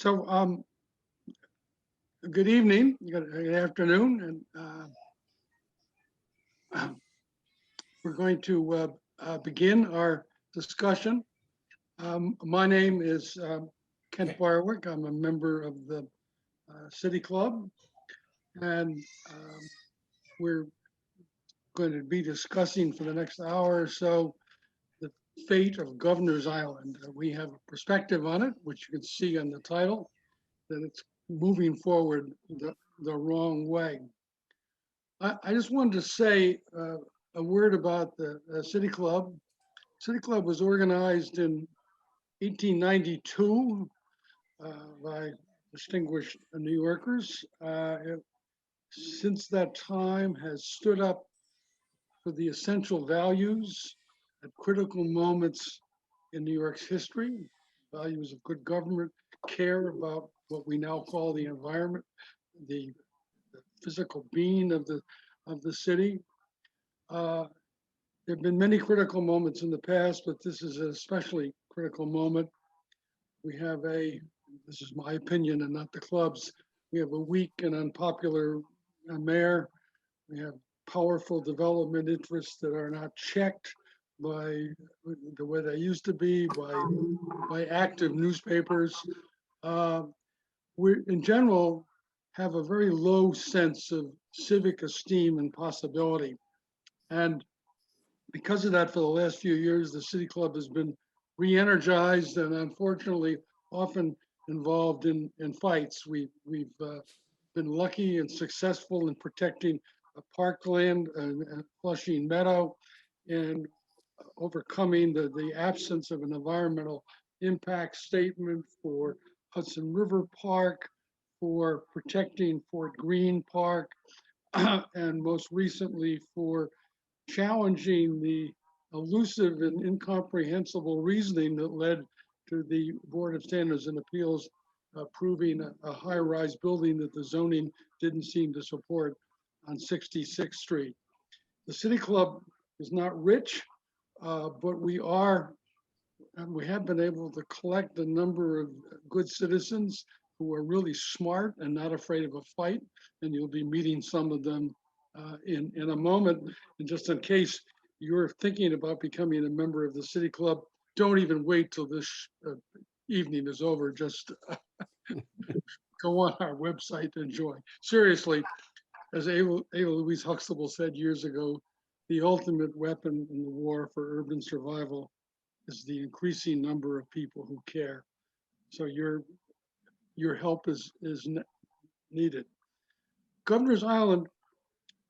So, good evening, good afternoon, and we're going to begin our discussion. My name is Kent Barwick. I'm a member of the City Club, and we're going to be discussing for the next hour or so the fate of Governor's Island. We have a perspective on it, which you can see on the title, that it's moving forward the wrong way. I just wanted to say a word about the City Club. City Club was organized in 1892 by distinguished New Yorkers. Since that time has stood up for the essential values at critical moments in New York's history, values of good government, care about what we now call the environment, the physical being of the city. There have been many critical moments in the past, but this is an especially critical moment. We have this is my opinion and not the club's, we have a weak and unpopular mayor. We have powerful development interests that are not checked by the way they used to be, by active newspapers. We, in general, have a very low sense of civic esteem and possibility. And because of that, for the last few years, the City Club has been re-energized and unfortunately often involved in fights. We've been lucky and successful in protecting a parkland and Flushing Meadow and overcoming the absence of an environmental impact statement for Hudson River Park, for protecting Fort Greene Park, and most recently for challenging the elusive and incomprehensible reasoning that led to the Board of Standards and Appeals approving a high-rise building that the zoning didn't seem to support on 66th Street. The City Club is not rich, but we have been able to collect a number of good citizens who are really smart and not afraid of a fight, and you'll be meeting some of them in a moment. And just in case you're thinking about becoming a member of the City Club, don't even wait till this evening is over. Just go on our website and join. Seriously, as Ava Louise Huxtable said years ago, the ultimate weapon in the war for urban survival is the increasing number of people who care. So your help is needed. Governor's Island,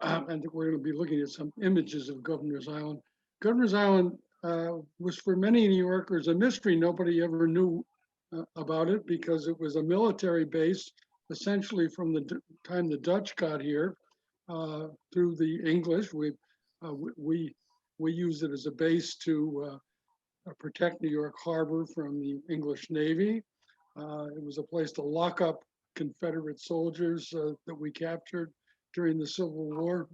and we're going to be looking at some images of Governor's Island. Governor's Island was for many New Yorkers a mystery. Nobody ever knew about it because it was a military base, essentially from the time the Dutch got here through the English. We used it as a base to protect New York Harbor from the English Navy. It was a place to lock up Confederate soldiers that we captured during the Civil War.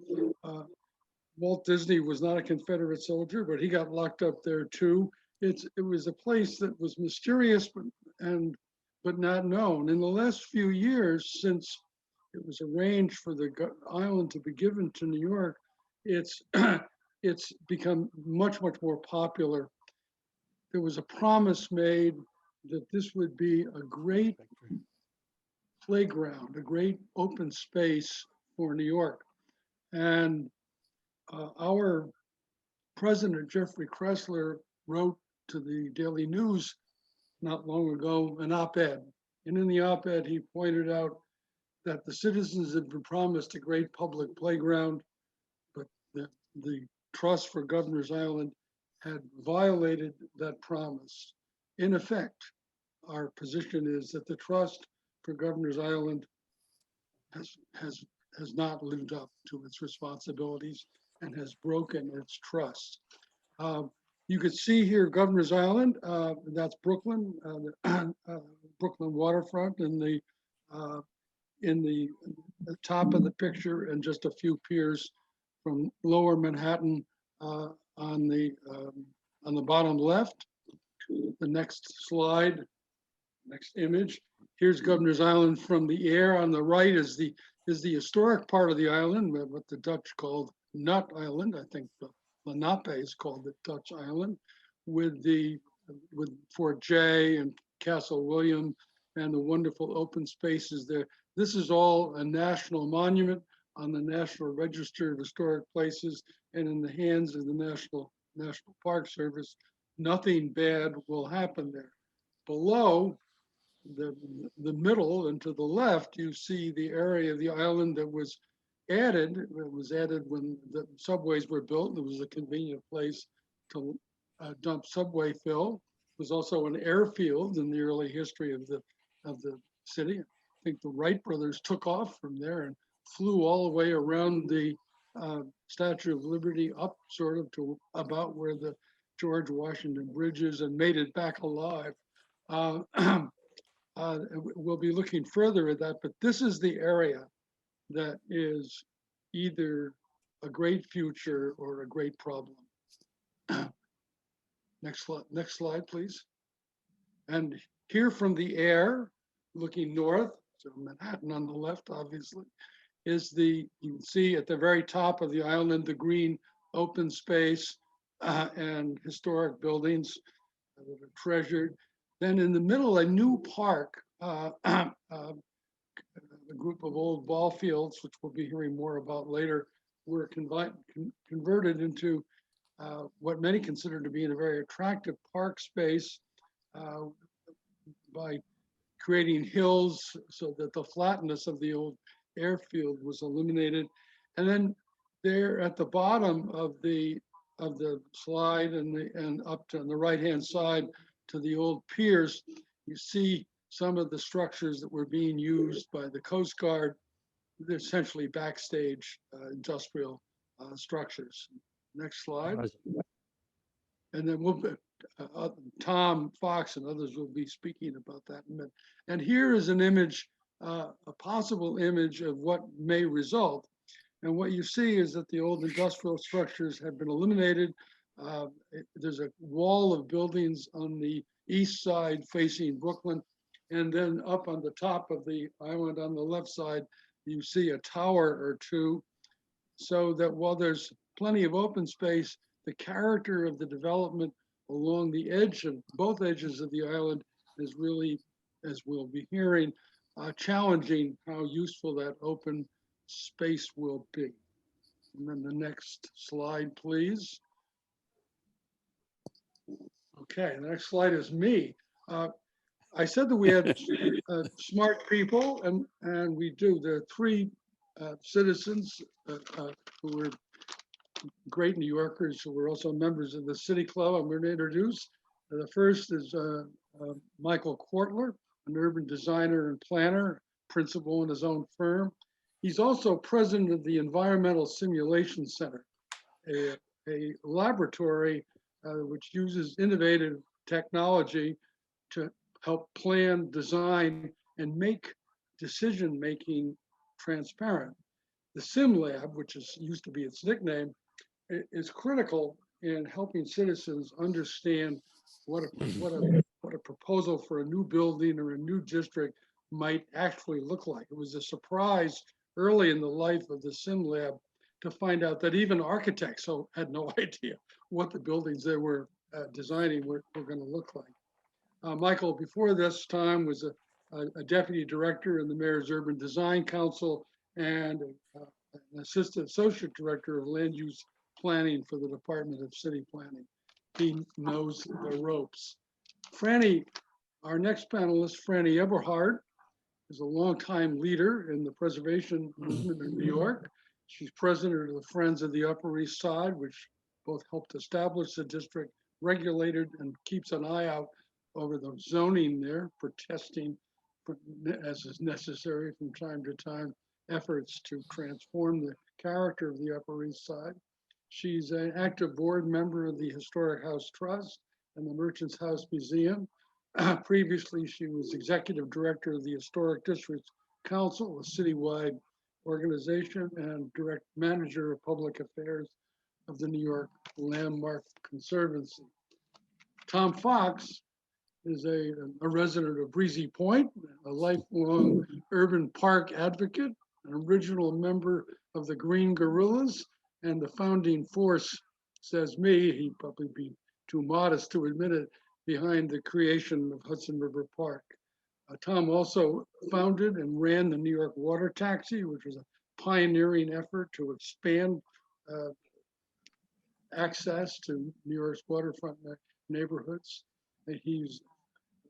Walt Disney was not a Confederate soldier, but he got locked up there too. It was a place that was mysterious but not known. In the last few years, since it was arranged for the island to be given to New York, it's become much more popular. There was a promise made that this would be a great playground, a great open space for New York. And our president, Jeffrey Kressler, wrote to the Daily News not long ago an op-ed. And in the op-ed, he pointed out that the citizens had been promised a great public playground, but the Trust for Governor's Island had violated that promise. In effect, our position is that the Trust for Governor's Island has not lived up to its responsibilities and has broken its trust. You could see here Governor's Island, that's Brooklyn, Brooklyn waterfront in the top of the picture, and just a few piers from Lower Manhattan on the bottom left. The next slide Next image. Here's Governor's Island from the air. On the right is the historic part of the island, what the Dutch called Nut Island. I think the Lenape is called the Dutch Island, with Fort Jay and Castle William and the wonderful open spaces there. This is all a national monument on the National Register of Historic Places and in the hands of the National Park Service. Nothing bad will happen there. Below the middle and to the left, you see the area of the island that was added. It was added when the subways were built. It was a convenient place to dump subway fill. It was also an airfield in the early history of the city. I think the Wright brothers took off from there and flew all the way around the Statue of Liberty up sort of to about where the George Washington Bridge is and made it back alive. We'll be looking further at that, but this is the area that is either a great future or a great problem. Next slide, please. And here from the air, looking north, so Manhattan on the left, obviously, is you can see at the very top of the island, the green open space and historic buildings that are treasured. Then in the middle, a new park, a group of old ball fields, which we'll be hearing more about later, were converted into what many consider to be a very attractive park space by creating hills so that the flatness of the old airfield was eliminated. And then there at the bottom of the slide and up to on the right-hand side to the old piers, you see some of the structures that were being used by the Coast Guard. They're essentially backstage industrial structures. Next slide. And then Tom Fox and others will be speaking about that in a minute. And here is an image, a possible image of what may result. And what you see is that the old industrial structures have been eliminated. There's a wall of buildings on the east side facing Brooklyn. And then up on the top of the island on the left side, you see a tower or two. So that while there's plenty of open space, the character of the development along the edge of both edges of the island is really, as we'll be hearing, challenging how useful that open space will be. And then the next slide, please. Okay, the next slide is me. I said that we had smart people, and we do. There are three citizens who were great New Yorkers who were also members of the City Club I'm going to introduce. The first is Michael Kortler, an urban designer and planner, principal in his own firm. He's also president of the Environmental Simulation Center, a laboratory which uses innovative technology to help plan, design, and make decision-making transparent. The SimLab, which used to be its nickname, is critical in helping citizens understand what a proposal for a new building or a new district might actually look like. It was a surprise early in the life of the SimLab to find out that even architects had no idea what the buildings they were designing were going to look like. Michael, before this time, was a deputy director in the Mayor's Urban Design Council and an associate director of land use planning for the Department of City Planning. He knows the ropes. Franny, our next panelist, Franny Eberhard, is a longtime leader in the preservation movement in New York. She's president of the Friends of the Upper East Side, which both helped establish the district, regulated, and keeps an eye out over the zoning there for testing as is necessary from time to time, efforts to transform the character of the Upper East Side. She's an active board member of the Historic House Trust and the Merchants House Museum. Previously, she was executive director of the Historic Districts Council, a citywide organization, and direct manager of public affairs of the New York Landmark Conservancy. Tom Fox is a resident of Breezy Point, a lifelong urban park advocate, an original member of the Green Guerrillas, and the founding force, says me, he'd probably be too modest to admit it, behind the creation of Hudson River Park. Tom also founded and ran the New York Water Taxi, which was a pioneering effort to expand uh, access to New York's waterfront neighborhoods. He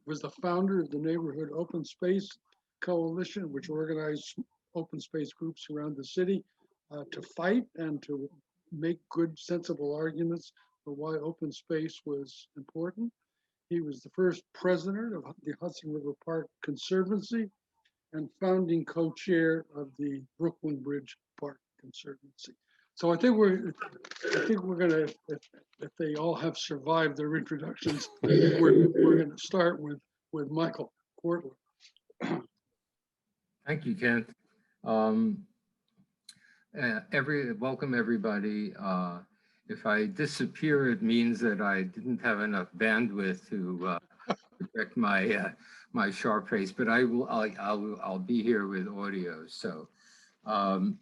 was the founder of the Neighborhood Open Space Coalition, which organized open space groups around the city to fight and to make good, sensible arguments for why open space was important. He was the first president of the Hudson River Park Conservancy and founding co-chair of the Brooklyn Bridge Park Conservancy. So I think we're gonna, if they all have survived their introductions, we're gonna start with Michael Kortlandt. Thank you, Kent. Welcome everybody. If I disappear, it means that I didn't have enough bandwidth to protect my my sharp face, but I'll be here with audio. So I'm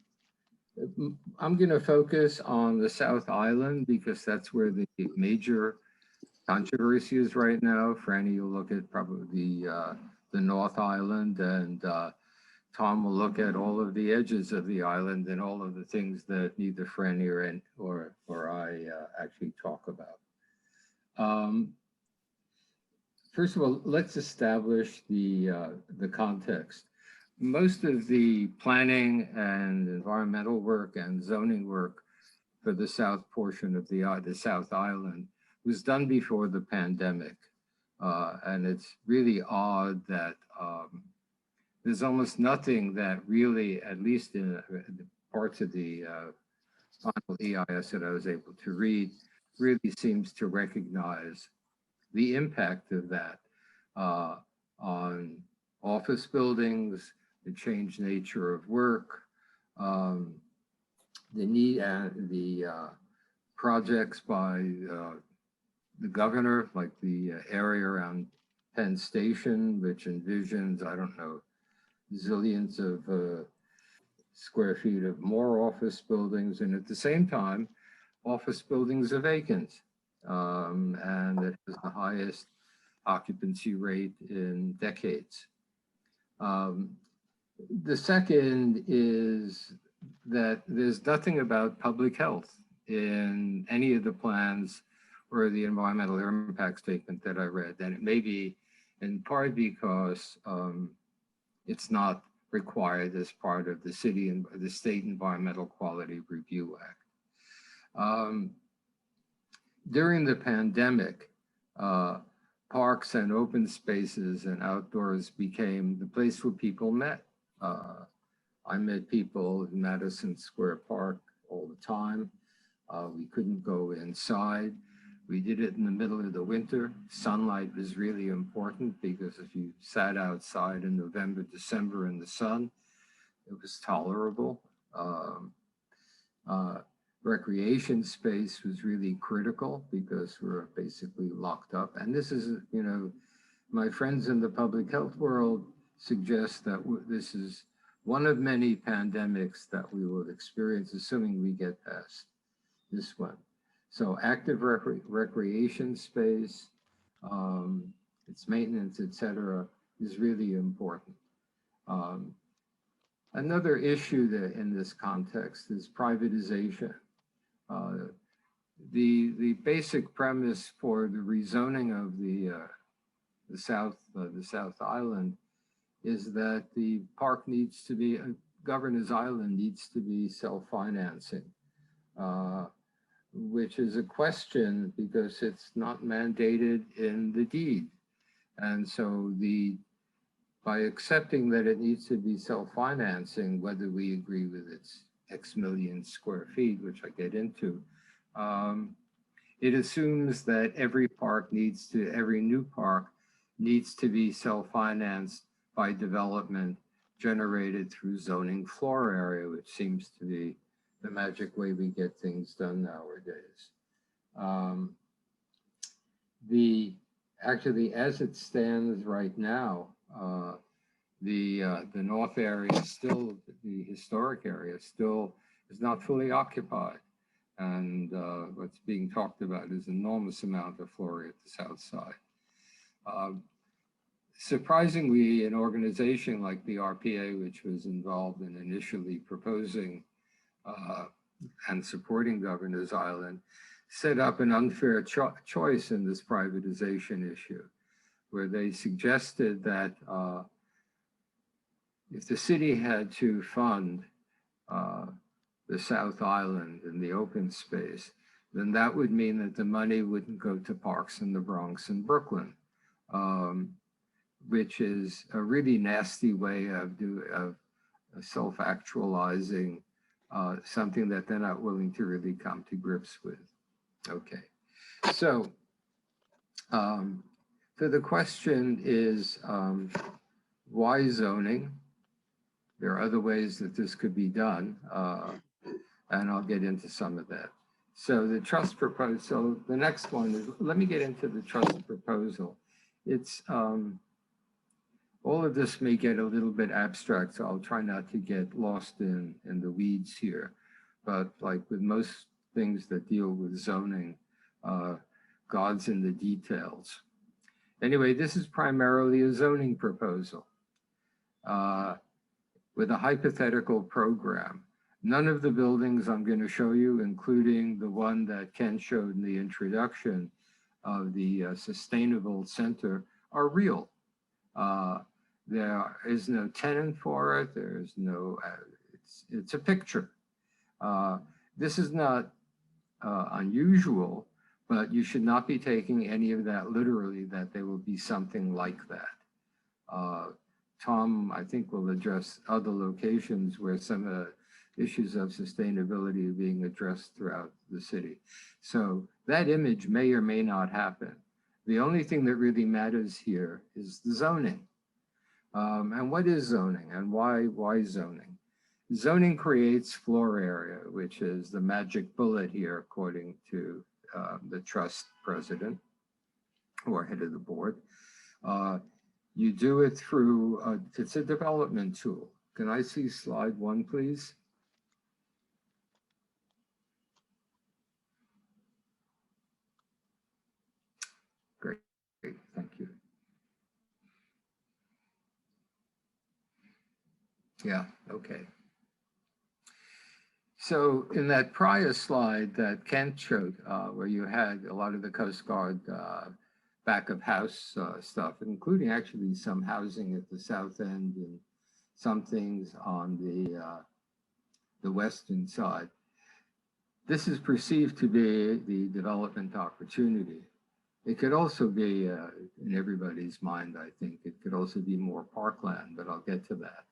going to focus on the South Island because that's where the major controversy is right now. Franny, you'll look at probably the North Island, and Tom will look at all of the edges of the island and all of the things that neither Franny or I actually talk about. First of all, let's establish the context. Most of the planning and environmental work and zoning work for the south portion of the South Island was done before the pandemic. And it's really odd that there's almost nothing that really, at least in the parts of the final EIS that I was able to read, really seems to recognize the impact of that on office buildings, the changed nature of work, the need and the projects by the governor, like the area around Penn Station, which envisions, I don't know, zillions of square feet of more office buildings, and at the same time, office buildings are vacant, and it has the highest occupancy rate in decades. The second is that there's nothing about public health in any of the plans or the environmental impact statement that I read, and it may be in part because it's not required as part of the city and the State Environmental Quality Review Act. During the pandemic, parks and open spaces and outdoors became the place where people met. I met people in Madison Square Park all the time. We couldn't go inside. We did it in the middle of the winter. Sunlight was really important because if you sat outside in November, December in the sun, it was tolerable. Recreation space was really critical because we're basically locked up. And this is, you know, my friends in the public health world suggest that this is one of many pandemics that we will experience, assuming we get past this one. So active recreation space, its maintenance, et cetera, is really important. Another issue that in this context is privatization. The basic premise for the rezoning of the South Island is that the park needs to be, Governor's Island needs to be self-financing, which is a question because it's not mandated in the deed. And so by accepting that it needs to be self-financing, whether we agree with its X million square feet, which I get into, it assumes that every new park needs to be self-financed by development generated through zoning floor area, which seems to be the magic way we get things done nowadays. actually, as it stands right now, the north area is still, the historic area still is not fully occupied. And what's being talked about is enormous amount of flooring at the south side. Surprisingly, an organization like the RPA, which was involved in initially proposing and supporting Governor's Island, set up an unfair choice in this privatization issue, where they suggested that if the city had to fund the South Island and the open space, then that would mean that the money wouldn't go to parks in the Bronx and Brooklyn, which is a really nasty way of self-actualizing something that they're not willing to really come to grips with. Okay, so the question is, why zoning? There are other ways that this could be done, and I'll get into some of that. So the trust proposal, so the next one is, let me get into the trust proposal. It's, all of this may get a little bit abstract, so I'll try not to get lost in the weeds here. But like with most things that deal with zoning, God's in the details. Anyway, this is primarily a zoning proposal with a hypothetical program. None of the buildings I'm going to show you, including the one that Ken showed in the introduction of the Sustainable Center, are real. There is no tenant for it. There's no, it's a picture. This is not unusual, but you should not be taking any of that literally, that there will be something like that. Tom, I think, will address other locations where some issues of sustainability are being addressed throughout the city. So that image may or may not happen. The only thing that really matters here is the zoning. And what is zoning and why zoning? Zoning creates floor area, which is the magic bullet here, according to the trust president or head of the board. You do it through, it's a development tool. Can I see slide 1, please? Great, thank you. Yeah, okay. So in that prior slide that Kent showed, where you had a lot of the Coast Guard back of house stuff, including actually some housing at the south end and some things on the western side. This is perceived to be the development opportunity. It could also be, in everybody's mind, I think, it could also be more parkland, but I'll get to that.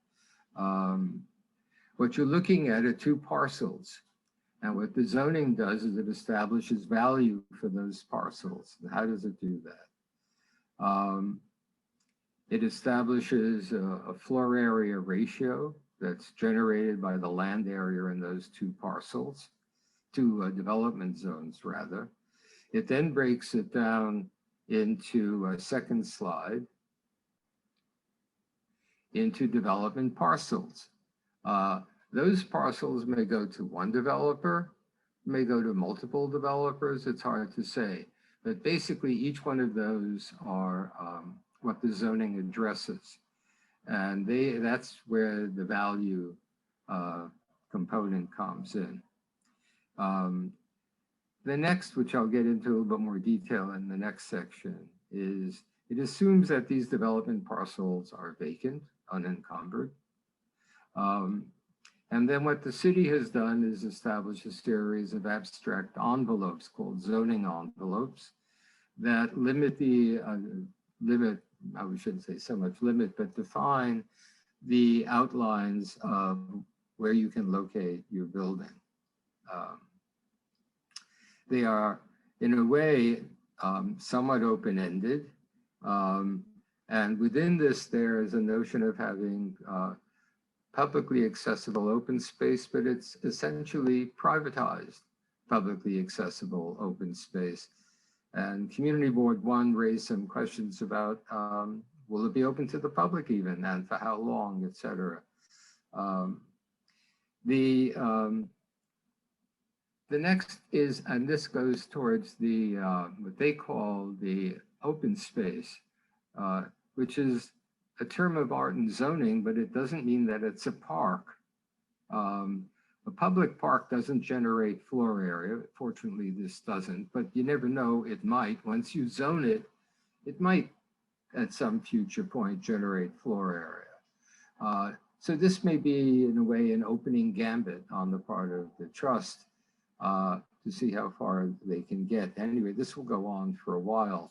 What you're looking at are 2 parcels. And what the zoning does is it establishes value for those parcels. How does it do that? It establishes a floor area ratio that's generated by the land area in those 2 parcels, 2 development zones rather. It then breaks it down into a second slide, into development parcels. Those parcels may go to 1 developer, may go to multiple developers, it's hard to say. But basically each one of those are what the zoning addresses. And that's where the value component comes in. The next, which I'll get into a little bit more detail in the next section, is it assumes that these development parcels are vacant, unencumbered. And then what the city has done is establish a series of abstract envelopes called zoning envelopes that limit the, I shouldn't say so much limit, but define the outlines of where you can locate your building. They are, in a way, somewhat open-ended. And within this, there is a notion of having publicly accessible open space, but it's essentially privatized publicly accessible open space. And Community Board 1 raised some questions about, will it be open to the public even, and for how long, et cetera. The next is, and this goes towards the, what they call the open space, which is a term of art in zoning, but it doesn't mean that it's a park. A public park doesn't generate floor area. Fortunately, this doesn't, but you never know, it might. Once you zone it, it might at some future point generate floor area. So this may be, in a way, an opening gambit on the part of the trust to see how far they can get. Anyway, this will go on for a while,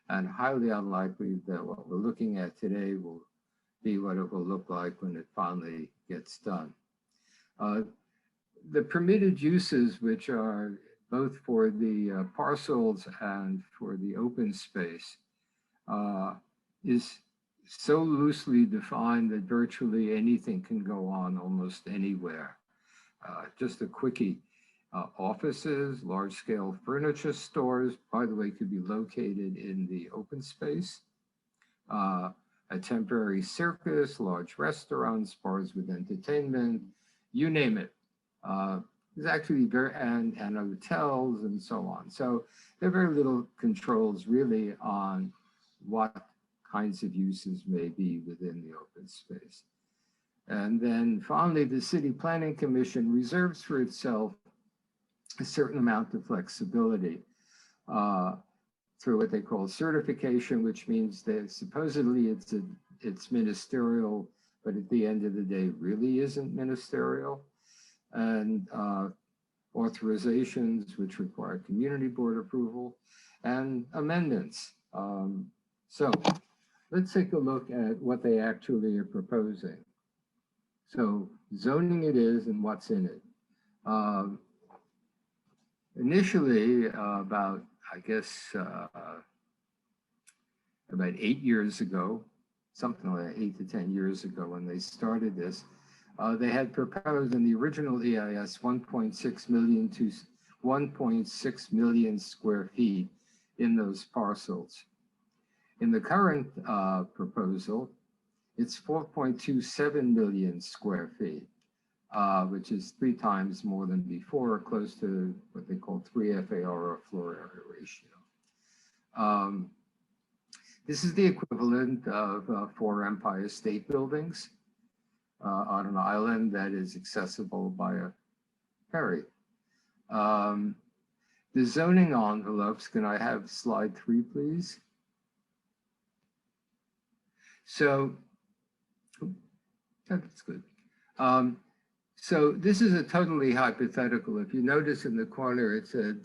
and highly unlikely that what we're looking at today will be what it will look like when it finally gets done. The permitted uses, which are both for the parcels and for the open space, is so loosely defined that virtually anything can go on almost anywhere. Just a quickie, offices, large-scale furniture stores, by the way, could be located in the open space. A temporary circus, large restaurants, bars with entertainment, you name it. There's actually and hotels and so on. So there are very little controls really on what kinds of uses may be within the open space. And then finally, the City Planning Commission reserves for itself a certain amount of flexibility through what they call certification, which means that supposedly it's ministerial, but at the end of the day really isn't ministerial. And authorizations, which require community board approval, and amendments. So let's take a look at what they actually are proposing. So zoning it is and what's in it. Initially, about, I guess, about 8 years ago, something like 8 to 10 years ago when they started this, they had proposed in the original EIS 1.6 million to 1.6 million square feet in those parcels. In the current proposal, it's 4.27 million square feet, which is 3 times more than before, close to what they call 3 FAR or floor area ratio. This is the equivalent of 4 Empire State Buildings on an island that is accessible by a ferry. The zoning envelopes, can I have slide 3, please? So, that's good. So this is a totally hypothetical. If you notice in the corner, it said,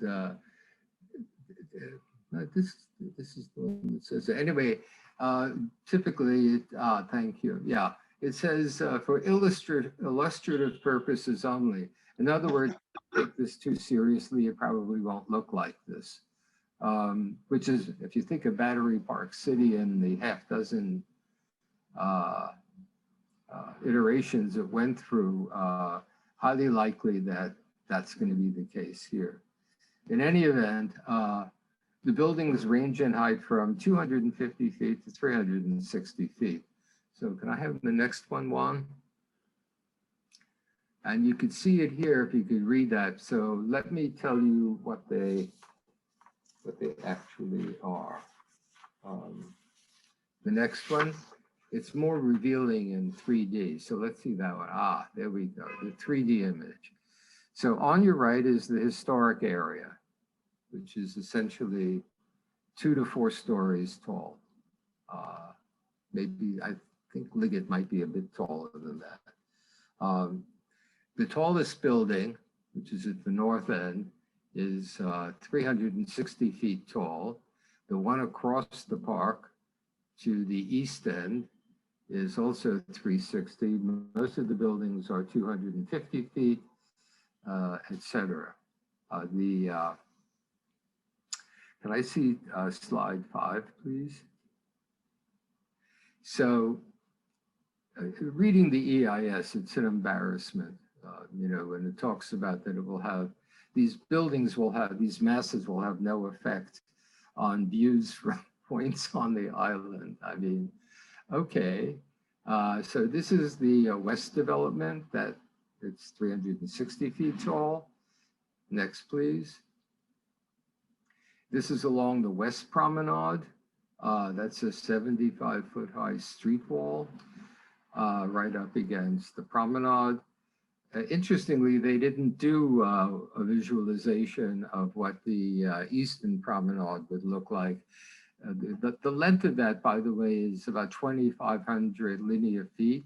this is the one that says, anyway, typically, thank you, yeah. It says for illustrative purposes only. In other words, take this too seriously, it probably won't look like this. Which is, if you think of Battery Park City and the half-dozen iterations it went through, highly likely that that's going to be the case here. In any event, the buildings range in height from 250 feet to 360 feet. So can I have the next one, Juan? And you could see it here if you could read that. So let me tell you what they actually are. The next one, it's more revealing in 3D. So let's see that one. Ah, there we go, the 3D image. So on your right is the historic area, which is essentially 2 to 4 stories tall. Maybe, I think Liggett might be a bit taller than that. The tallest building, which is at the north end, is 360 feet tall. The one across the park to the east end is also 360. Most of the buildings are 250 feet, et cetera. Can I see slide 5, please? So reading the EIS, it's an embarrassment, you know, when it talks about that it will have, these buildings will have, these masses will have no effect on views from points on the island. I mean, okay. So this is the west development that it's 360 feet tall. Next, please. This is along the West Promenade. That's a 75-foot high street wall right up against the promenade. Interestingly, they didn't do a visualization of what the Eastern Promenade would look like. The length of that, by the way, is about 2,500 linear feet.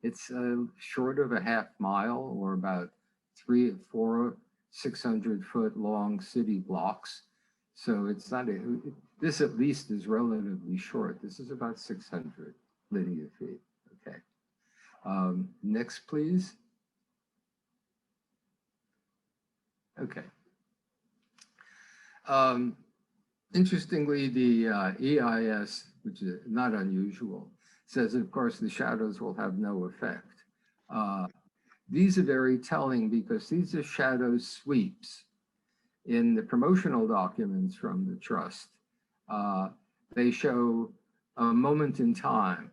It's short of a half mile, or about 600-foot long city blocks. So it's not this at least is relatively short. This is about 600 linear feet. Okay. Next, please. Okay. Interestingly, the EIS, which is not unusual, says, of course, the shadows will have no effect. These are very telling because these are shadow sweeps. In the promotional documents from the trust, they show a moment in time.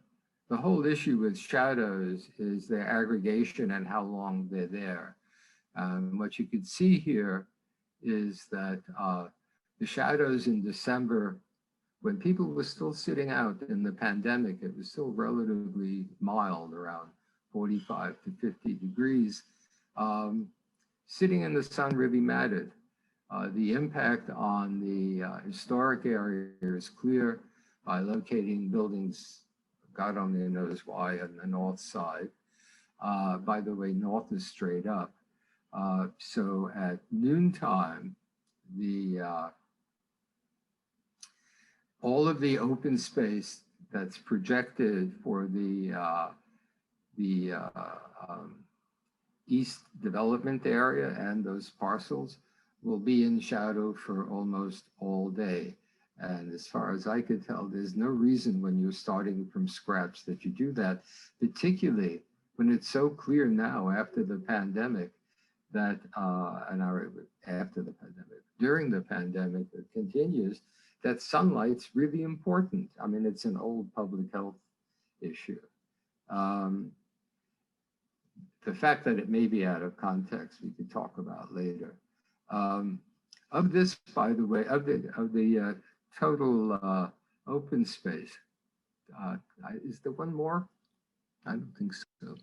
The whole issue with shadows is their aggregation and how long they're there. What you could see here is that the shadows in December, when people were still sitting out in the pandemic, it was still relatively mild, around 45 to 50 degrees. Sitting in the sun really mattered. The impact on the historic area is clear by locating buildings, God only knows why, on the north side. By the way, north is straight up. So at noontime, all of the open space that's projected for the east development area and those parcels will be in shadow for almost all day. And as far as I could tell, there's no reason when you're starting from scratch that you do that, particularly when it's so clear now after the pandemic that, after the pandemic, during the pandemic that continues, that sunlight's really important. I mean, it's an old public health issue. The fact that it may be out of context, we could talk about later. Of this, by the way, of the total open space, is there one more? I don't think so.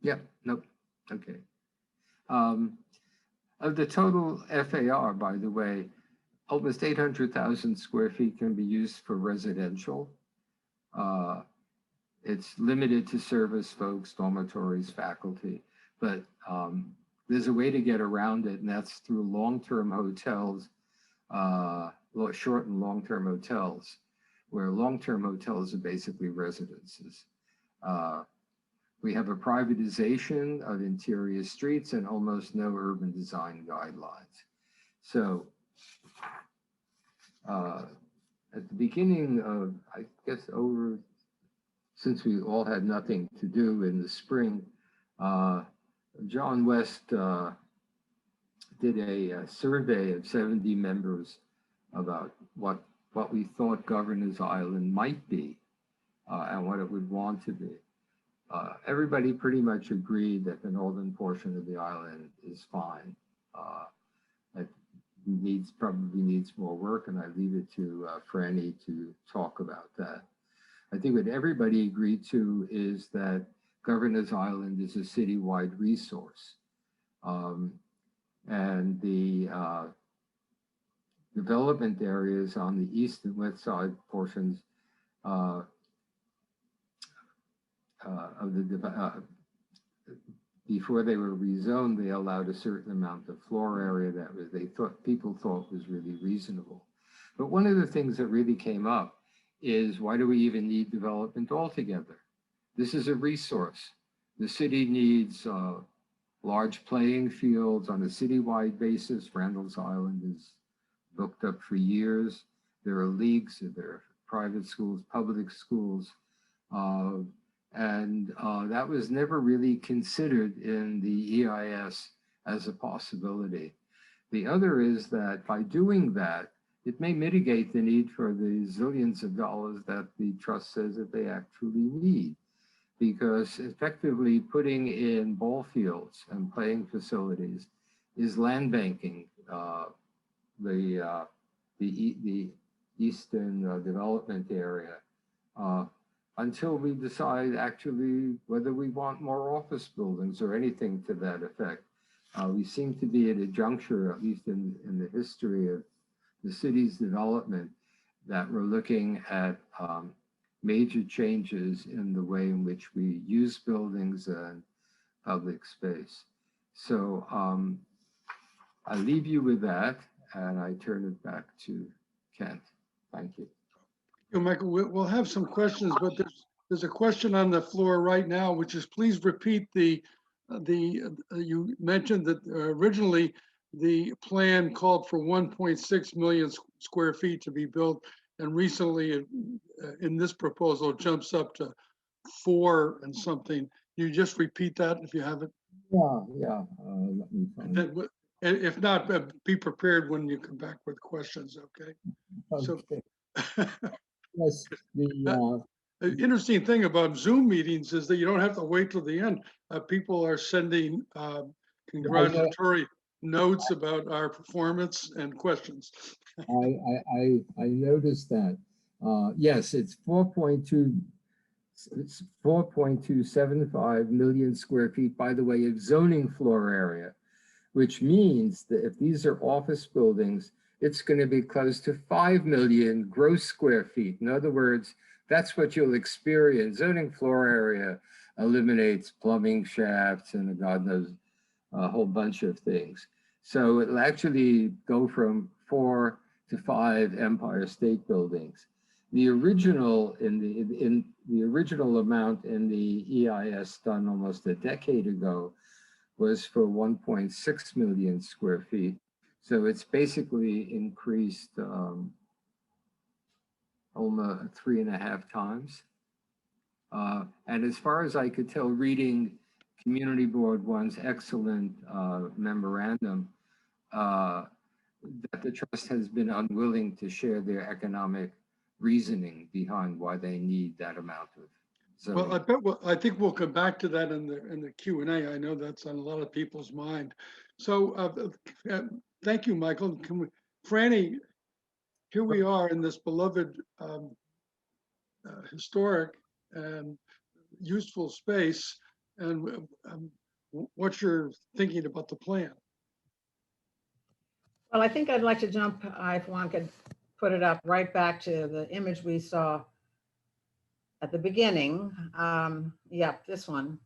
Yep, nope, okay. Of the total FAR, by the way, almost 800,000 square feet can be used for residential. It's limited to service folks, dormitories, faculty, but there's a way to get around it, and that's through long-term hotels, short and long-term hotels, where long-term hotels are basically residences. We have a privatization of interior streets and almost no urban design guidelines. So at the beginning of, I guess since we all had nothing to do in the spring, John West did a survey of 70 members about what we thought Governor's Island might be and what it would want to be. Everybody pretty much agreed that the northern portion of the island is fine. It probably needs more work, and I leave it to Franny to talk about that. I think what everybody agreed to is that Governor's Island is a citywide resource. And the development areas on the east and west side portions of before they were rezoned, they allowed a certain amount of floor area that people thought was really reasonable. But one of the things that really came up is, why do we even need development altogether? This is a resource. The city needs large playing fields on a citywide basis. Randall's Island is booked up for years. There are leagues, there are private schools, public schools, and that was never really considered in the EIS as a possibility. The other is that by doing that, it may mitigate the need for the zillions of dollars that the trust says that they actually need. Because effectively putting in ball fields and playing facilities is land banking the eastern development area until we decide actually whether we want more office buildings or anything to that effect. We seem to be at a juncture, at least in the history of the city's development, that we're looking at major changes in the way in which we use buildings and public space. So I leave you with that, and I turn it back to Kent. Thank you. Michael, we'll have some questions, but there's a question on the floor right now, which is please repeat you mentioned that originally the plan called for 1.6 million square feet to be built, and recently in this proposal jumps up to 4 and something. You just repeat that if you have it? Yeah. Let me find it. And if not, be prepared when you come back with questions, okay? So, Okay. Yes, the the interesting thing about Zoom meetings is that you don't have to wait till the end. People are sending congratulatory notes about our performance and questions. I noticed that. Yes, it's 4.275 million square feet, by the way, of zoning floor area, which means that if these are office buildings, it's going to be close to 5 million gross square feet. In other words, that's what you'll experience. Zoning floor area eliminates plumbing shafts and God knows a whole bunch of things. So it'll actually go from 4 to 5 Empire State Buildings. The original the original amount in the EIS done almost a decade ago was for 1.6 million square feet. So it's basically increased almost 3.5 times. And as far as I could tell, reading Community Board One's excellent memorandum, that the trust has been unwilling to share their economic reasoning behind why they need that amount of zoning. Well, I think we'll come back to that in the Q&A. I know that's on a lot of people's mind. So thank you, Michael. Franny, here we are in this beloved historic and useful space, and what you're thinking about the plan. Well, I think I'd like to jump, if one could put it up, right back to the image we saw at the beginning. Yep, this one.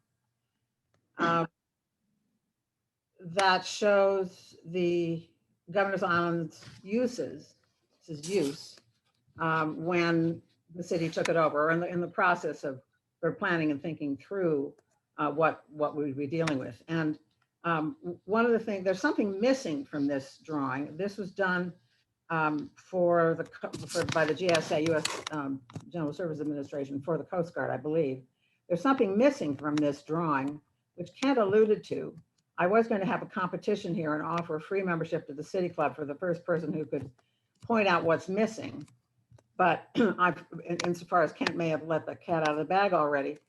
That shows the Governor's Island's uses, this is use, when the city took it over, in the process of planning and thinking through what we would be dealing with. And one of the things, there's something missing from this drawing. This was done by the GSA, U.S. General Services Administration, for the Coast Guard, I believe. There's something missing from this drawing, which Kent alluded to. I was going to have a competition here and offer free membership to the City Club for the first person who could point out what's missing. But insofar as Kent may have let the cat out of the bag already,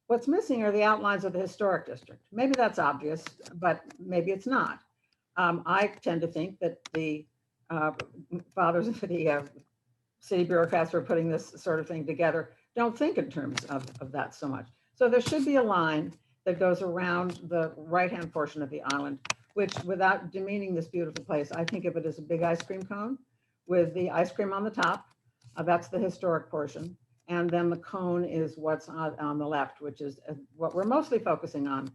what's missing are the outlines of the historic district. Maybe that's obvious, but maybe it's not. I tend to think that the fathers of the city bureaucrats who are putting this sort of thing together don't think in terms of that so much. So there should be a line that goes around the right-hand portion of the island, which, without demeaning this beautiful place, I think of it as a big ice cream cone with the ice cream on the top. That's the historic portion. And then the cone is what's on the left, which is what we're mostly focusing on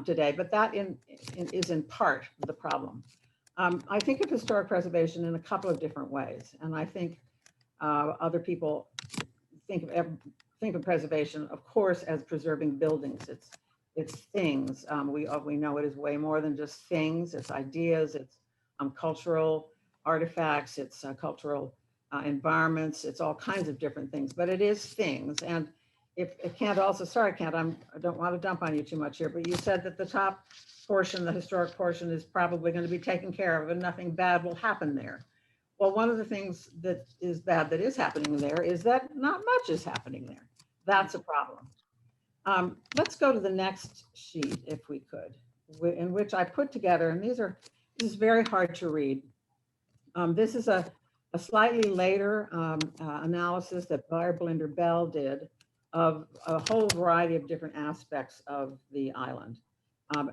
today. But that is in part the problem. I think of historic preservation in a couple of different ways. And I think other people think of preservation, of course, as preserving buildings. It's things. We know it is way more than just things. It's ideas. It's cultural artifacts. It's cultural environments. It's all kinds of different things. But it is things. And if Kent also, sorry, Kent, I don't want to dump on you too much here, but you said that the top portion, the historic portion, is probably going to be taken care of and nothing bad will happen there. Well, one of the things that is bad that is happening there is that not much is happening there. That's a problem. Let's go to the next sheet if we could, in which I put together, and this is very hard to read. This is a slightly later analysis that Barr Blinder Bell did of a whole variety of different aspects of the island.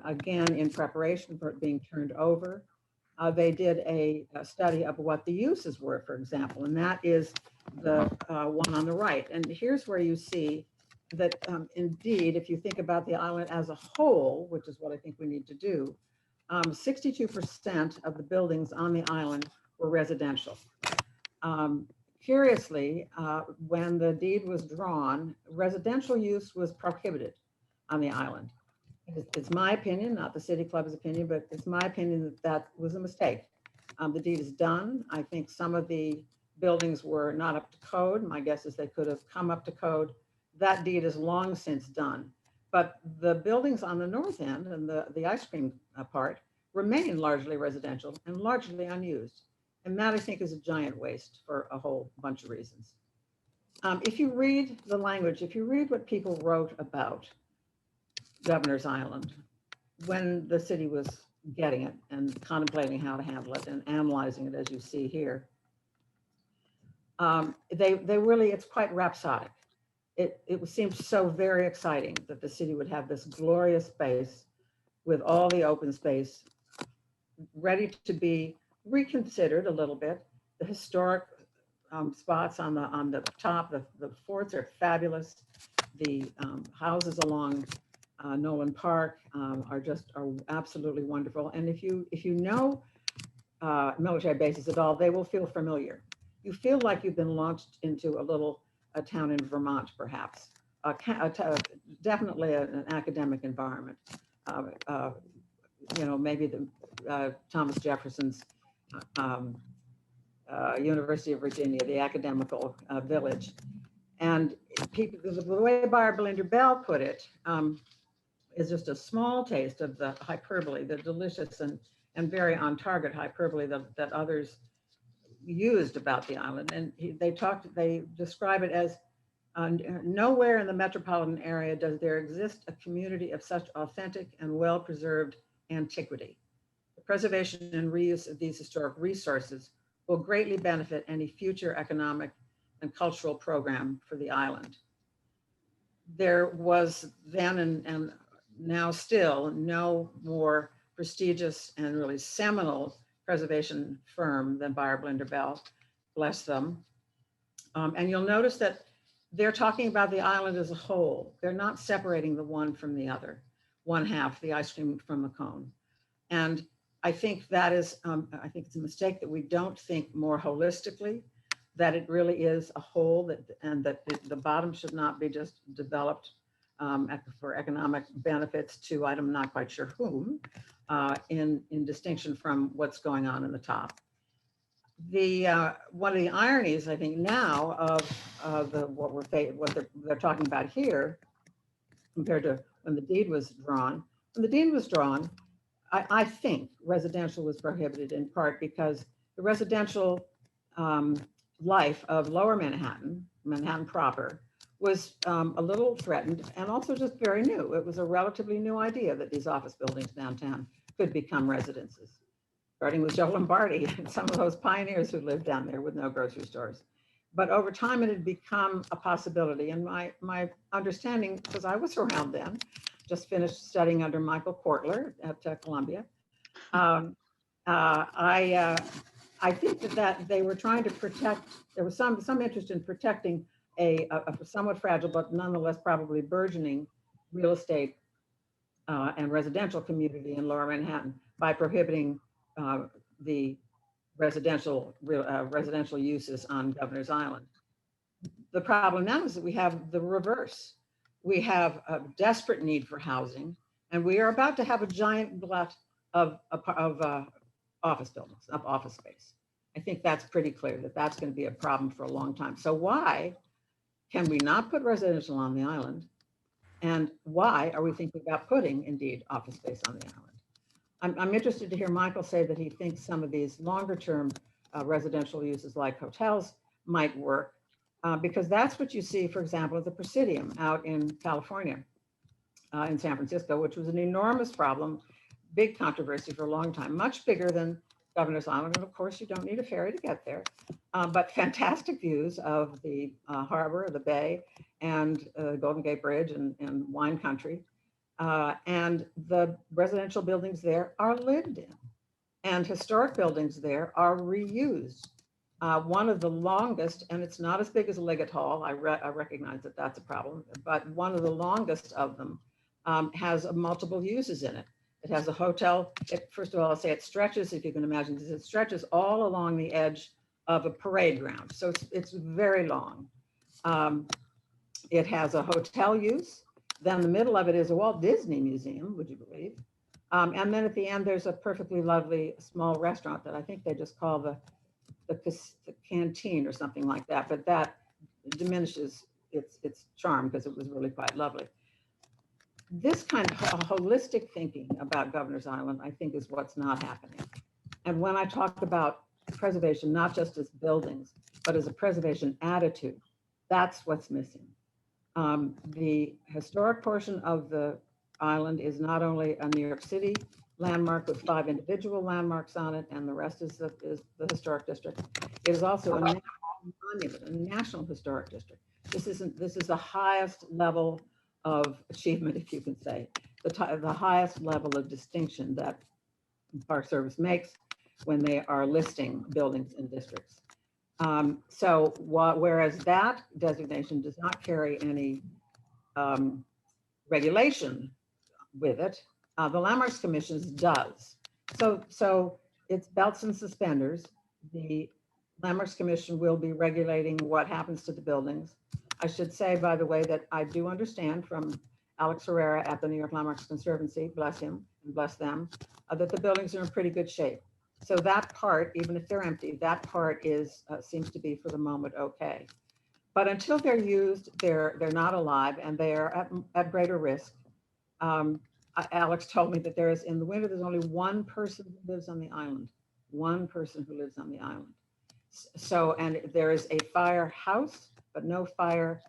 Again, in preparation for it being turned over, they did a study of what the uses were, for example, and that is the one on the right. And here's where you see that indeed, if you think about the island as a whole, which is what I think we need to do, 62% of the buildings on the island were residential. Curiously, when the deed was drawn, residential use was prohibited on the island. It's my opinion, not the city club's opinion, but it's my opinion that that was a mistake. The deed is done. I think some of the buildings were not up to code. My guess is they could have come up to code. That deed is long since done. But the buildings on the north end and the ice cream part remain largely residential and largely unused. And that I think is a giant waste for a whole bunch of reasons. If you read the language, if you read what people wrote about Governor's Island when the city was getting it and contemplating how to handle it and analyzing it, as you see here, they really, it's quite rhapsodic. It seems so very exciting that the city would have this glorious space with all the open space ready to be reconsidered a little bit. The historic spots on the top, the forts are fabulous. The houses along Nolan Park are absolutely wonderful. And if you know military bases at all, they will feel familiar. You feel like you've been launched into a town in Vermont, perhaps. Definitely an academic environment. Maybe the Thomas Jefferson's University of Virginia, the academical village. And the way Barr Blinder Bell put it is just a small taste of the hyperbole, the delicious and very on target hyperbole that others used about the island. And they describe it as nowhere in the metropolitan area does there exist a community of such authentic and well-preserved antiquity. The preservation and reuse of these historic resources will greatly benefit any future economic and cultural program for the island. There was then and now still no more prestigious and really seminal preservation firm than Barr Blinder Bell, bless them. And you'll notice that they're talking about the island as a whole. They're not separating the one from the other, one half, the ice cream from the cone. And I think that is, I think it's a mistake that we don't think more holistically, that it really is a whole, and that the bottom should not be just developed for economic benefits to, I'm not quite sure whom, in distinction from what's going on in the top. One of the ironies, I think, now of what they're talking about here, compared to when the deed was drawn. When the deed was drawn, I think residential was prohibited in part because the residential life of Lower Manhattan, Manhattan proper, was a little threatened and also just very new. It was a relatively new idea that these office buildings downtown could become residences, starting with Joe Lombardi and some of those pioneers who lived down there with no grocery stores. But over time, it had become a possibility. And my understanding, because I was around then, just finished studying under Michael Kortler at Columbia. I think that they were trying to protect, there was some interest in protecting a somewhat fragile, but nonetheless probably burgeoning real estate and residential community in Lower Manhattan by prohibiting the residential uses on Governor's Island. The problem now is that we have the reverse. We have a desperate need for housing, and we are about to have a giant glut of office buildings, of office space. I think that's pretty clear that that's going to be a problem for a long time. So why can we not put residential on the island? And why are we thinking about putting, indeed, office space on the island? I'm interested to hear Michael say that he thinks some of these longer term residential uses like hotels might work, because that's what you see, for example, at the Presidium out in California, in San Francisco, which was an enormous problem, big controversy for a long time, much bigger than Governor's Island. And of course, you don't need a ferry to get there, but fantastic views of the harbor, the bay, and Golden Gate Bridge and wine country. And the residential buildings there are lived in, and historic buildings there are reused. One of the longest, and it's not as big as Liggett Hall, I recognize that that's a problem, but one of the longest of them has multiple uses in it. It has a hotel. First of all, I'll say it stretches, if you can imagine, it stretches all along the edge of a parade ground. So it's very long. It has a hotel use. Then the middle of it is a Walt Disney Museum, would you believe? And then at the end, there's a perfectly lovely small restaurant that I think they just call the canteen or something like that, but that diminishes its charm because it was really quite lovely. This kind of holistic thinking about Governor's Island, I think, is what's not happening. And when I talk about preservation, not just as buildings, but as a preservation attitude, that's what's missing. The historic portion of the island is not only a New York City landmark with 5 individual landmarks on it, and the rest is the historic district. It is also a national monument, a national historic district. This is the highest level of achievement, if you can say, the highest level of distinction that Park Service makes when they are listing buildings in districts. Whereas that designation does not carry any regulation with it, the Landmarks Commission does. So it's belts and suspenders. The Landmarks Commission will be regulating what happens to the buildings. I should say, by the way, that I do understand from Alex Herrera at the New York Landmarks Conservancy, bless him and bless them, that the buildings are in pretty good shape. So that part, even if they're empty, that part is seems to be for the moment okay. But until they're used, they're not alive, and they are at greater risk. Alex told me that there is, in the winter, there's only one person who lives on the island. One person who lives on the island. So, and there is a firehouse, but no fire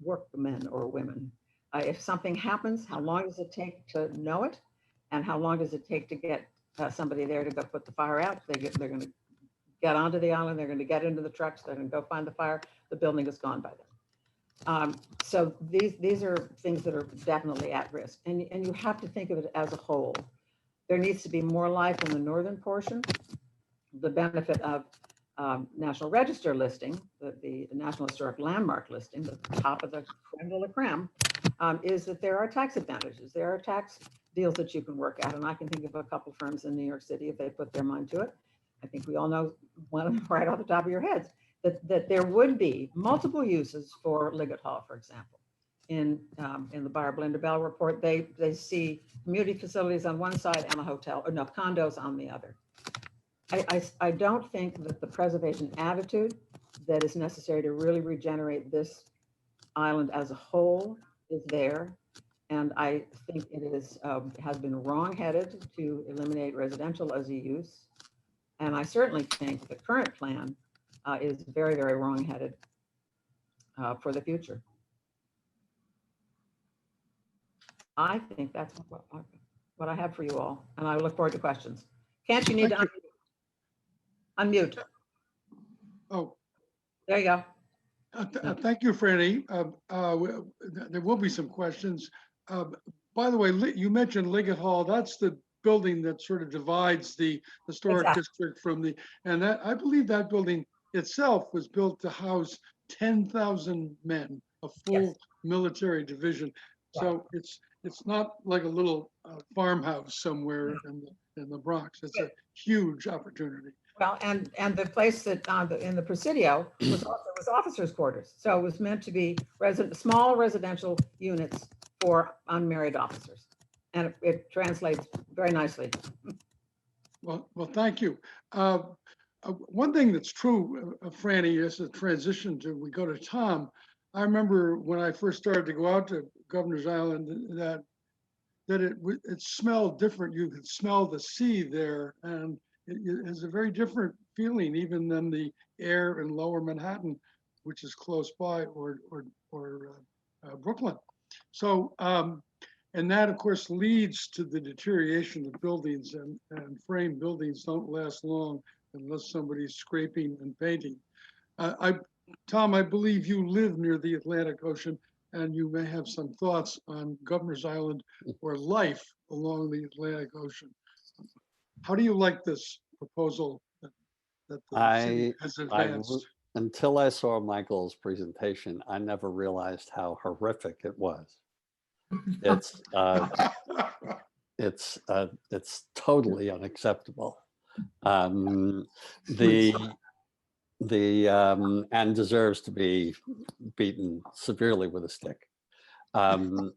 workmen or women. If something happens, how long does it take to know it? And how long does it take to get somebody there to go put the fire out? They're going to get onto the island. They're going to get into the trucks. They're going to go find the fire. The building is gone by then. So these are things that are definitely at risk. And you have to think of it as a whole. There needs to be more life in the northern portion. The benefit of National Register listing, the National Historic Landmark listing, the top of the creme de la creme, is that there are tax advantages. There are tax deals that you can work out. And I can think of a couple firms in New York City, if they put their mind to it. I think we all know one of them right off the top of your heads, that there would be multiple uses for Liggett Hall, for example. In the Barb Linderbell report, they see community facilities on one side and a hotel, or no, condos on the other. I don't think that the preservation attitude that is necessary to really regenerate this island as a whole is there. And I think it is has been wrong-headed to eliminate residential as a use. And I certainly think the current plan is very, very wrong-headed for the future. I think that's what I have for you all, and I look forward to questions. Can't you need to unmute? Oh, There you go. thank you, Franny. There will be some questions. By the way, you mentioned Liggett Hall. That's the building that sort of divides the historic Exactly. district from and that, I believe that building itself was built to house 10,000 men, a full Yes. military division. So it's not like a little farmhouse somewhere in the Bronx. It's a huge opportunity. Well, and the place that in the Presidio was officers' quarters. So it was meant to be small residential units for unmarried officers. And it translates very nicely. Well, thank you. One thing that's true, Franny, as a transition we go to Tom. I remember when I first started to go out to Governor's Island that it smelled different. You could smell the sea there, and it has a very different feeling even than the air in lower Manhattan, which is close by, or Brooklyn. So, and that of course leads to the deterioration of buildings, and frame buildings don't last long unless somebody's scraping and painting. Tom, I believe you live near the Atlantic Ocean, and you may have some thoughts on Governor's Island or life along the Atlantic Ocean. How do you like this proposal that the city has advanced? Until I saw Michael's presentation, I never realized how horrific it was. It's it's totally unacceptable. And deserves to be beaten severely with a stick. I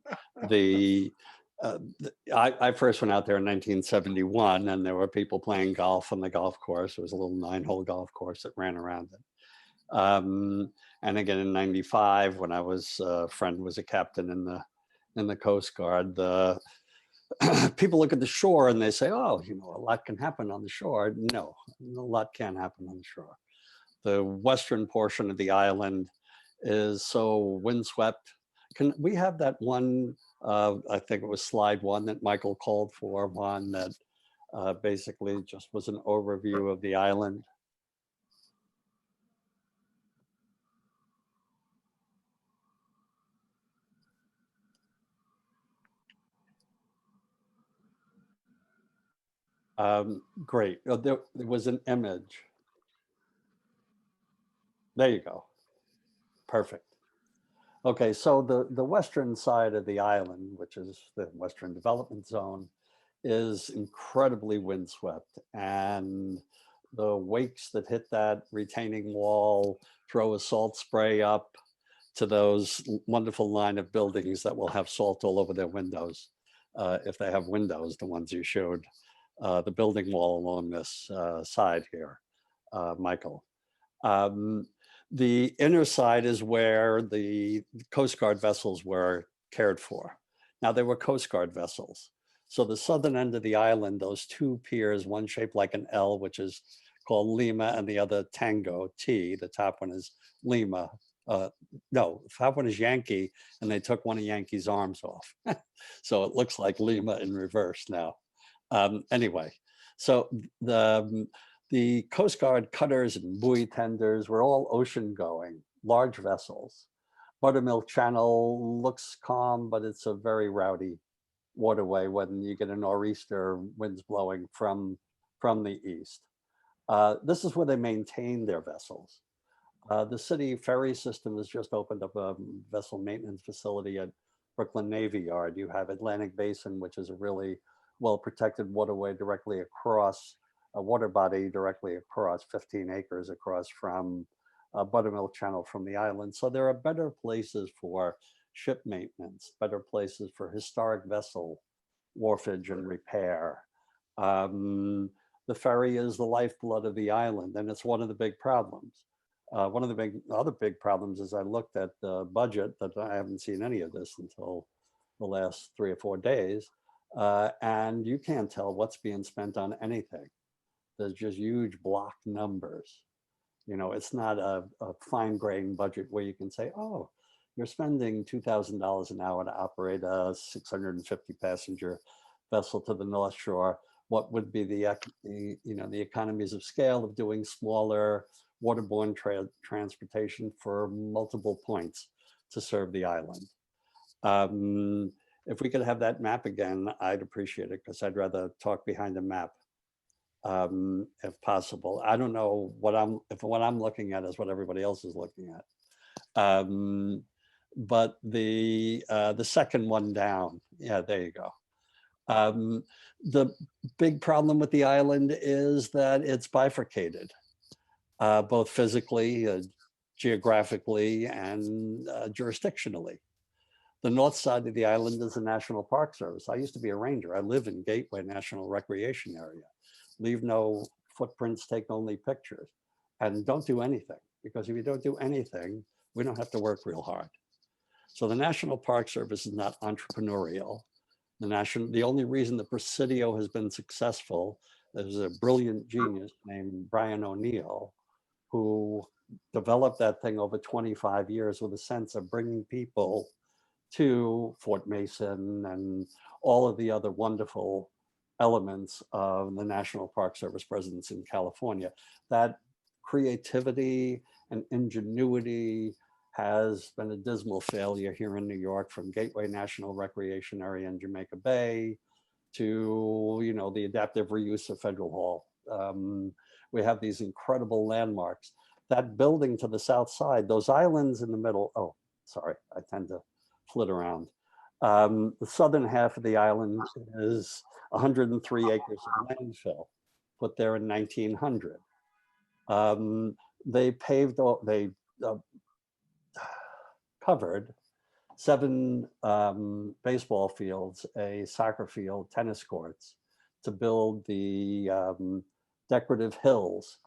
first went out there in 1971, and there were people playing golf on the golf course. It was a little 9-hole golf course that ran around it. And again in 95, when I was a friend was a captain in the Coast Guard, the people look at the shore and they say, oh, you know, a lot can happen on the shore. No, a lot can't happen on the shore. The western portion of the island is so windswept. Can we have that one, I think it was slide 1 that Michael called for, one that basically just was an overview of the island? Great. Oh, there was an image. There you go. Perfect. Okay, so the western side of the island, which is the Western Development Zone, is incredibly windswept, and the wakes that hit that retaining wall throw a salt spray up to those wonderful line of buildings that will have salt all over their windows, if they have windows, the ones you showed, the building wall along this side here, Michael. The inner side is where the Coast Guard vessels were cared for. Now, they were Coast Guard vessels. So the southern end of the island, those 2 piers, one shaped like an L, which is called Lima, and the other Tango, T. The top one is Lima. No, the top one is Yankee, and they took one of Yankee's arms off. So it looks like Lima in reverse now. Anyway, so the Coast Guard cutters and buoy tenders were all ocean going, large vessels. Buttermilk Channel looks calm, but it's a very rowdy waterway when you get a nor'easter, winds blowing from the east. This is where they maintain their vessels. The city ferry system has just opened up a vessel maintenance facility at Brooklyn Navy Yard. You have Atlantic Basin, which is a really well-protected waterway directly across, a water body directly across, 15 acres across from Buttermilk Channel from the island. So there are better places for ship maintenance, better places for historic vessel wharfage and repair. The ferry is the lifeblood of the island, and it's one of the big problems. One of the other big problems is I looked at the budget, that I haven't seen any of this until the last 3 or 4 days, and you can't tell what's being spent on anything. There's just huge block numbers. You know, it's not a fine grained budget where you can say, oh, you're spending $2,000 an hour to operate a 650 passenger vessel to the North Shore. What would be the economies of scale of doing smaller waterborne transportation for multiple points to serve the island? If we could have that map again, I'd appreciate it, because I'd rather talk behind a map, if possible. I don't know if what I'm looking at is what everybody else is looking at. But the second one down, yeah, there you go. The big problem with the island is that it's bifurcated, both physically, geographically, and jurisdictionally. The north side of the island is the National Park Service. I used to be a ranger. I live in Gateway National Recreation Area. Leave no footprints, take only pictures, and don't do anything, because if you don't do anything, we don't have to work real hard. So the National Park Service is not entrepreneurial. The only reason the Presidio has been successful There's a brilliant genius named Brian O'Neill who developed that thing over 25 years with a sense of bringing people to Fort Mason and all of the other wonderful elements of the National Park Service presence in California. That creativity and ingenuity has been a dismal failure here in New York, from Gateway National Recreation Area in Jamaica Bay to, you know, the adaptive reuse of Federal Hall. We have these incredible landmarks. That building to the south side, those islands in the middle, oh, sorry, I tend to flit around. The southern half of the island is 103 acres of landfill put there in 1900. They paved, they covered 7 baseball fields, a soccer field, tennis courts, to build the decorative hills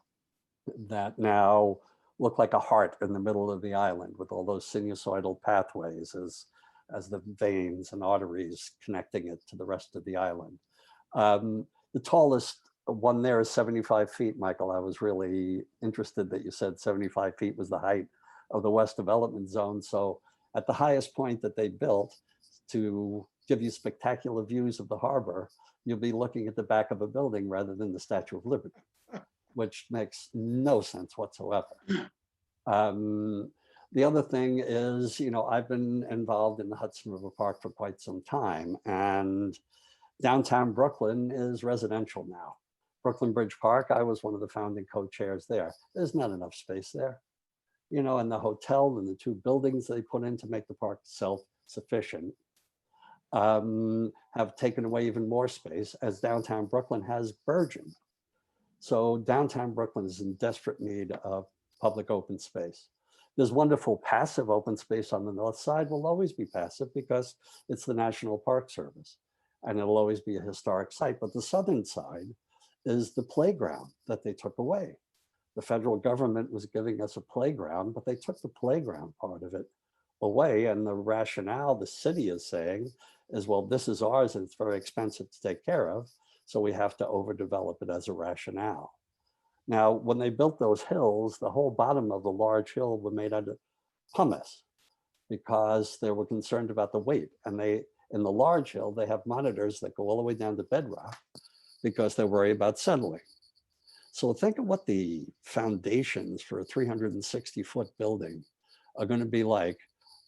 that now look like a heart in the middle of the island, with all those sinusoidal pathways as the veins and arteries connecting it to the rest of the island. The tallest one there is 75 feet, Michael. I was really interested that you said 75 feet was the height of the West Development Zone. So at the highest point that they built to give you spectacular views of the harbor, you'll be looking at the back of a building rather than the Statue of Liberty, which makes no sense whatsoever. The other thing is, you know, I've been involved in the Hudson River Park for quite some time, and downtown Brooklyn is residential now. Brooklyn Bridge Park, I was one of the founding co-chairs there. There's not enough space there. You know, and the hotel and the 2 buildings they put in to make the park self-sufficient have taken away even more space, as downtown Brooklyn has burgeoned. So downtown Brooklyn is in desperate need of public open space. There's wonderful passive open space on the north side. Will always be passive because it's the National Park Service, and it'll always be a historic site. But the southern side is the playground that they took away. The federal government was giving us a playground, but they took the playground part of it away. And the rationale the city is saying is, well, this is ours and it's very expensive to take care of, so we have to overdevelop it as a rationale. Now, when they built those hills, the whole bottom of the large hill were made out of pumice because they were concerned about the weight. And they, in the large hill, they have monitors that go all the way down to bedrock because they're worried about settling. So think of what the foundations for a 360-foot building are going to be like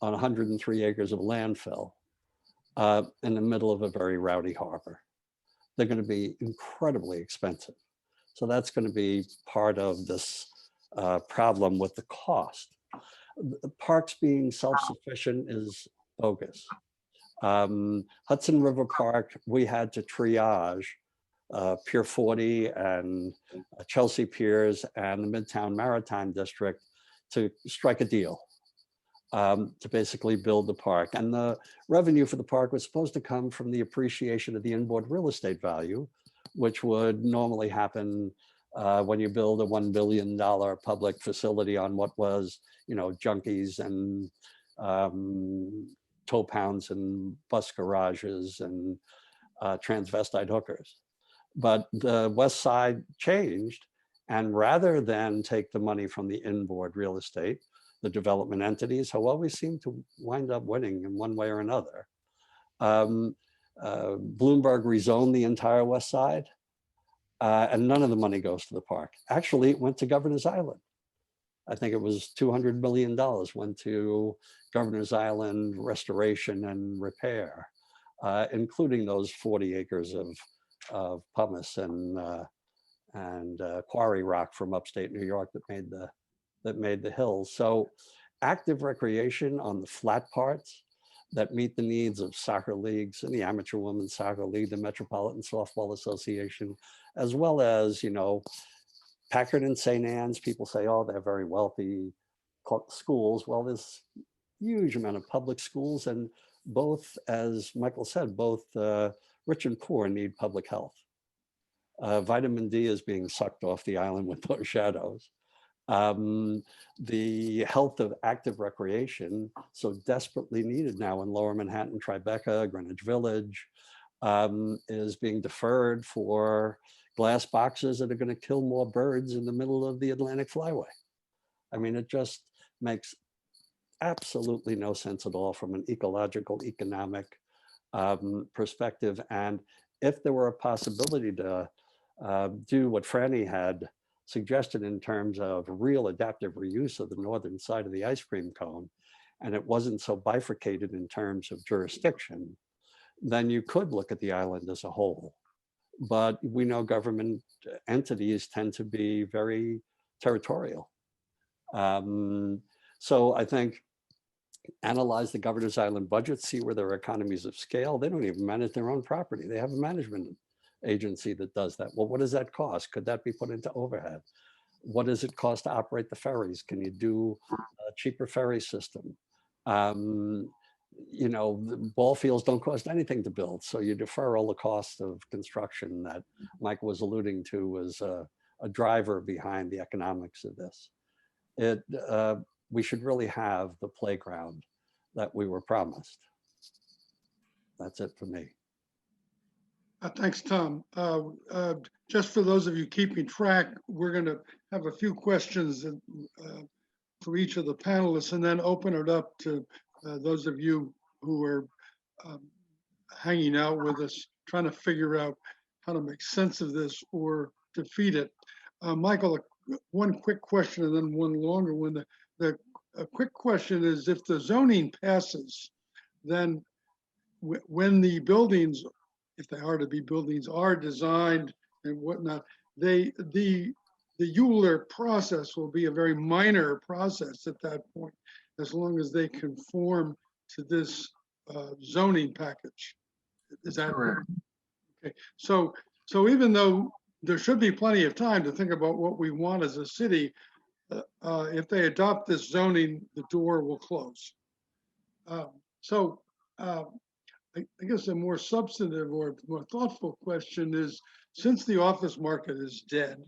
on 103 acres of landfill in the middle of a very rowdy harbor. They're going to be incredibly expensive. So that's going to be part of this problem with the cost. Parks being self-sufficient is bogus. Hudson River Park, we had to triage Pier 40 and Chelsea Piers and the Midtown Maritime District to strike a deal to basically build the park. And the revenue for the park was supposed to come from the appreciation of the inboard real estate value, which would normally happen when you build a $1 billion public facility on what was, you know, junkies and tow pounds and bus garages and transvestite hookers. But the West Side changed, and rather than take the money from the inboard real estate, the development entities who always seem to wind up winning in one way or another. Bloomberg rezoned the entire West Side, and none of the money goes to the park. Actually, it went to Governor's Island. I think it was $200 million went to Governor's Island restoration and repair, including those 40 acres of pumice and quarry rock from upstate New York that made the hills. So active recreation on the flat parts that meet the needs of soccer leagues and the Amateur Women's Soccer League, the Metropolitan Softball Association, as well as, you know, Packard and St. Anne's. People say, oh, they're very wealthy schools. Well, there's a huge amount of public schools, and both, as Michael said, both rich and poor need public health. Vitamin D is being sucked off the island with those shadows. The health of active recreation, so desperately needed now in Lower Manhattan, Tribeca, Greenwich Village, is being deferred for glass boxes that are going to kill more birds in the middle of the Atlantic Flyway. I mean, it just makes absolutely no sense at all from an ecological, economic perspective. And if there were a possibility to do what Franny had suggested in terms of real adaptive reuse of the northern side of the ice cream cone, and it wasn't so bifurcated in terms of jurisdiction, then you could look at the island as a whole. But we know government entities tend to be very territorial. So I think analyze the Governor's Island budget, see where there are economies of scale. They don't even manage their own property. They have a management agency that does that. Well, what does that cost? Could that be put into overhead? What does it cost to operate the ferries? Can you do a cheaper ferry system? You know, the ball fields don't cost anything to build. So you defer all the costs of construction that Mike was alluding to as a driver behind the economics of this. We should really have the playground that we were promised. That's it for me. Thanks, Tom. Just for those of you keeping track, we're going to have a few questions for each of the panelists and then open it up to those of you who are hanging out with us, trying to figure out how to make sense of this or defeat it. Michael, one quick question and then one longer one. A quick question is, if the zoning passes, then when the buildings, if they are to be buildings, are designed and whatnot, the Euler process will be a very minor process at that point, as long as they conform to this zoning package. Is that Correct. okay? So even though there should be plenty of time to think about what we want as a city, if they adopt this zoning, the door will close. I guess a more substantive or more thoughtful question is, since the office market is dead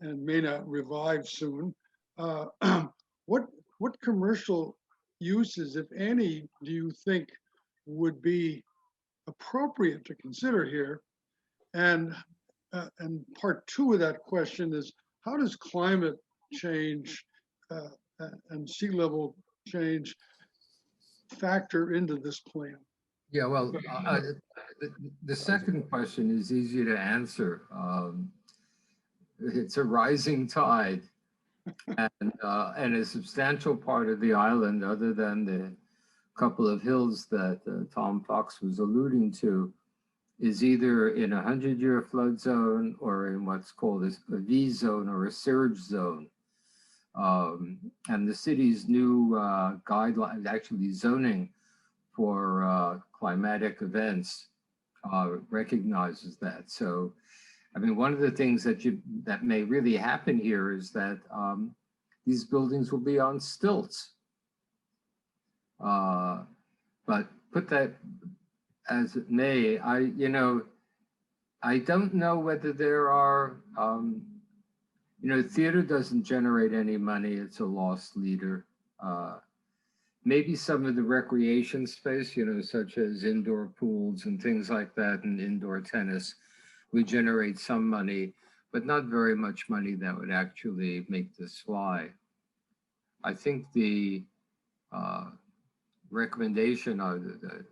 and may not revive soon, what commercial uses, if any, do you think would be appropriate to consider here? And part two of that question is, how does climate change and sea level change factor into this plan? Yeah, well, the second question is easy to answer. It's a rising tide, and a substantial part of the island, other than the couple of hills that Tom Fox was alluding to, is either in a 100-year flood zone or in what's called a V zone or a surge zone. And the city's new guidelines, actually zoning for climatic events, recognizes that. So, I mean, one of the things that may really happen here is that these buildings will be on stilts. But put that as it may, I don't know whether there are, theater doesn't generate any money. It's a lost leader. Maybe some of the recreation space, such as indoor pools and things like that, and indoor tennis, would generate some money, but not very much money that would actually make this fly. I think the recommendation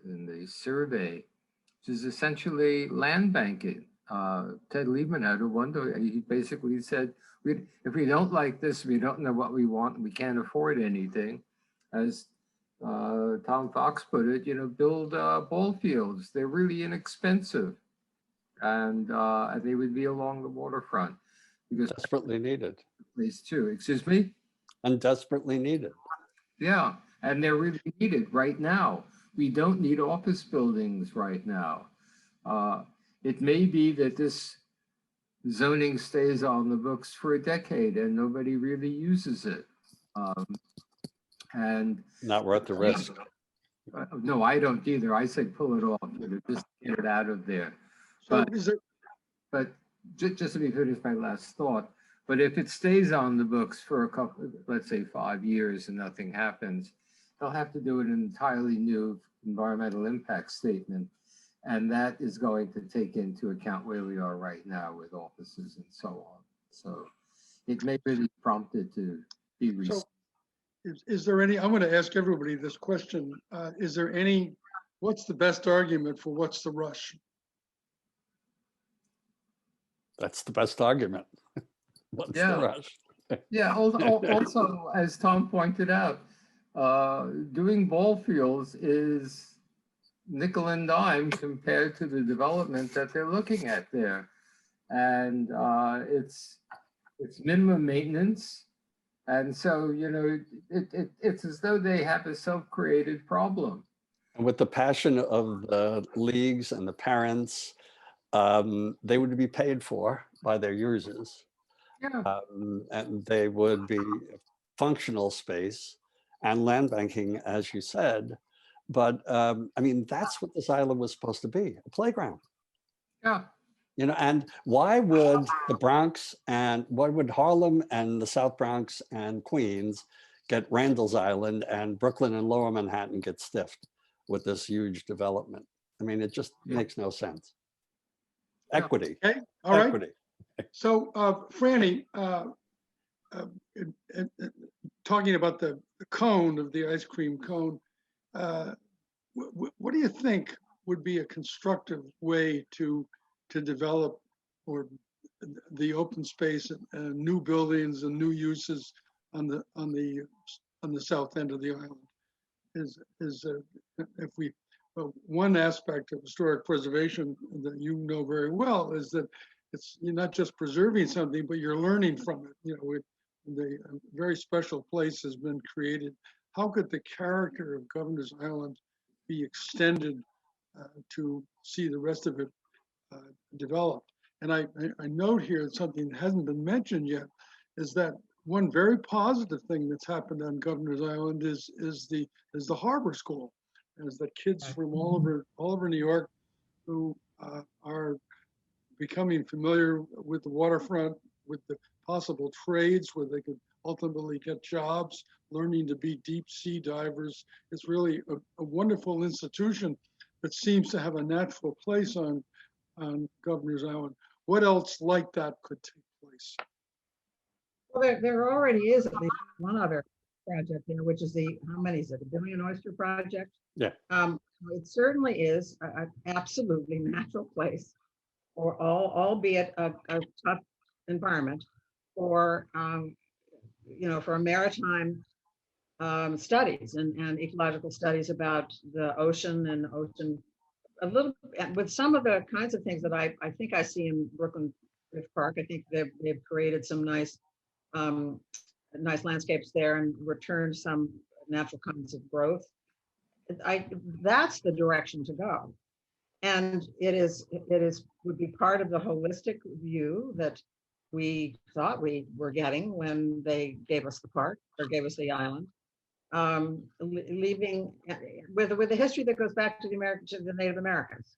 in the survey is essentially land banking. Ted Liebman had a wonder. He basically said, if we don't like this, we don't know what we want, we can't afford anything. As Tom Fox put it, build ball fields. They're really inexpensive, and they would be along the waterfront, because Desperately needed. place too. Excuse me. And desperately needed. Yeah, and they're really needed right now. We don't need office buildings right now. It may be that this zoning stays on the books for a decade and nobody really uses it. And Not worth the risk. no, I don't either. I say pull it off, just get it out of there. So But just let me finish my last thought. But if it stays on the books for a couple, let's say 5 years, and nothing happens, they'll have to do an entirely new environmental impact statement. And that is going to take into account where we are right now with offices and so on. So it may really prompt it to be So reset. is there any, I'm going to ask everybody this question. Is there any, what's the best argument for what's the rush? That's the best argument. What's Yeah. the rush? Yeah, also, as Tom pointed out, doing ball fields is nickel and dime compared to the development that they're looking at there. And it's minimum maintenance. And so, you know, it's as though they have a self-created problem. And with the passion of the leagues and the parents, they would be paid for by their users. Yeah. And they would be functional space and land banking, as you said. But I mean, that's what this island was supposed to be, a playground. Yeah. You know, and why would the Bronx and why would Harlem and the South Bronx and Queens get Randall's Island and Brooklyn and Lower Manhattan get stiffed with this huge development? I mean, it just makes no sense. Yeah. Equity. Okay, all right. Equity. So Franny, talking about the cone of the ice cream cone, what do you think would be a constructive way to develop or the open space and new buildings and new uses on the south end of the island? If we, well, one aspect of historic preservation that you know very well is that you're not just preserving something, but you're learning from it. You know, the very special place has been created. How could the character of Governor's Island be extended to see the rest of it developed? And I note here something that hasn't been mentioned yet, is that one very positive thing that's happened on Governor's Island is the harbor school, is that kids from all over New York who are becoming familiar with the waterfront, with the possible trades where they could ultimately get jobs, learning to be deep sea divers. It's really a wonderful institution that seems to have a natural place on Governor's Island. What else like that could take place? Well, there already is at least one other project there, which is the, how many is it, the Billion Oyster Project? Yeah. It certainly is an absolutely natural place, or albeit a tough environment, for you know, for maritime studies and ecological studies about the ocean and ocean, a little, with some of the kinds of things that I think I see in Brooklyn Bridge Park. I think they've created some nice landscapes there and returned some natural kinds of growth. That's the direction to go. And it would be part of the holistic view that we thought we were getting when they gave us the park or gave us the island. Leaving with a history that goes back to the Native Americans.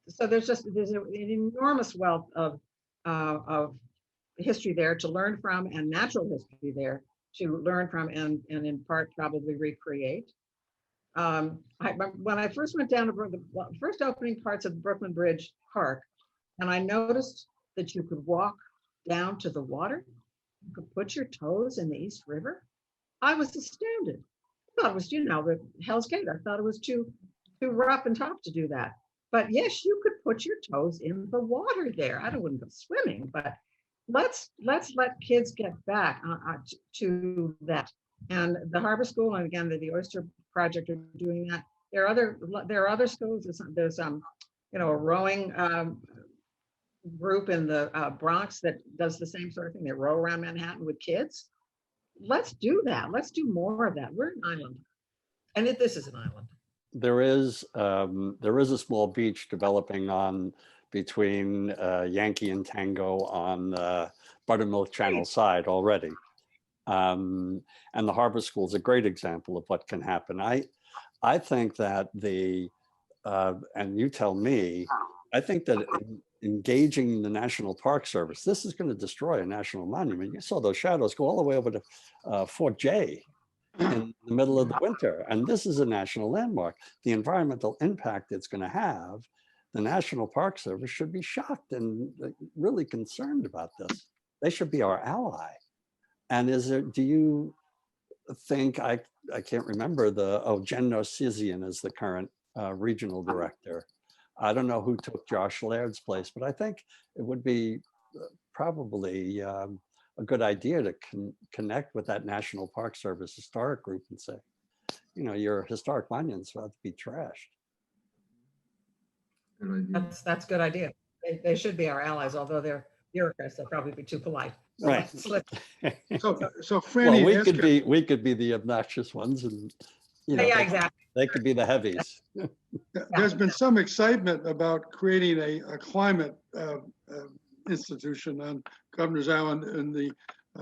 So there's an enormous wealth of history there to learn from, and natural history there to learn from, and in part probably recreate. When I first went down to the first opening parts of Brooklyn Bridge Park, and I noticed that you could walk down to the water, you could put your toes in the East River, I was astounded. I thought it was, you know, the Hell's Gate. I thought it was too rough and tough to do that. But yes, you could put your toes in the water there. I wouldn't go swimming, but let's let kids get back to that. And the Harbor School, and again, the Oyster Project are doing that. There are other schools. There's you know, a rowing group in the Bronx that does the same sort of thing. They row around Manhattan with kids. Let's do that. Let's do more of that. We're an island, and this is an island. There is a small beach developing on between Yankee and Tango on the Buttermilk Channel side already. And the Harbor School is a great example of what can happen. I think that and you tell me, I think that engaging the National Park Service, this is going to destroy a national monument. You saw those shadows go all the way over to Fort Jay in the middle of the winter. And this is a national landmark. The environmental impact it's going to have the National Park Service should be shocked and really concerned about this. They should be our ally. And do you think, I can't remember Jen Narcissian is the current regional director. I don't know who took Josh Laird's place, but I think it would be probably a good idea to connect with that National Park Service historic group and say, your historic monuments about to be trashed. Good idea. That's a good idea. They should be our allies, although they're bureaucrats, they'll probably be too polite. So Right. So Well, Franny, we could be the obnoxious ones, and Yeah, exactly. they could be the heavies. there's been some excitement about creating a climate institution on Governor's Island, and the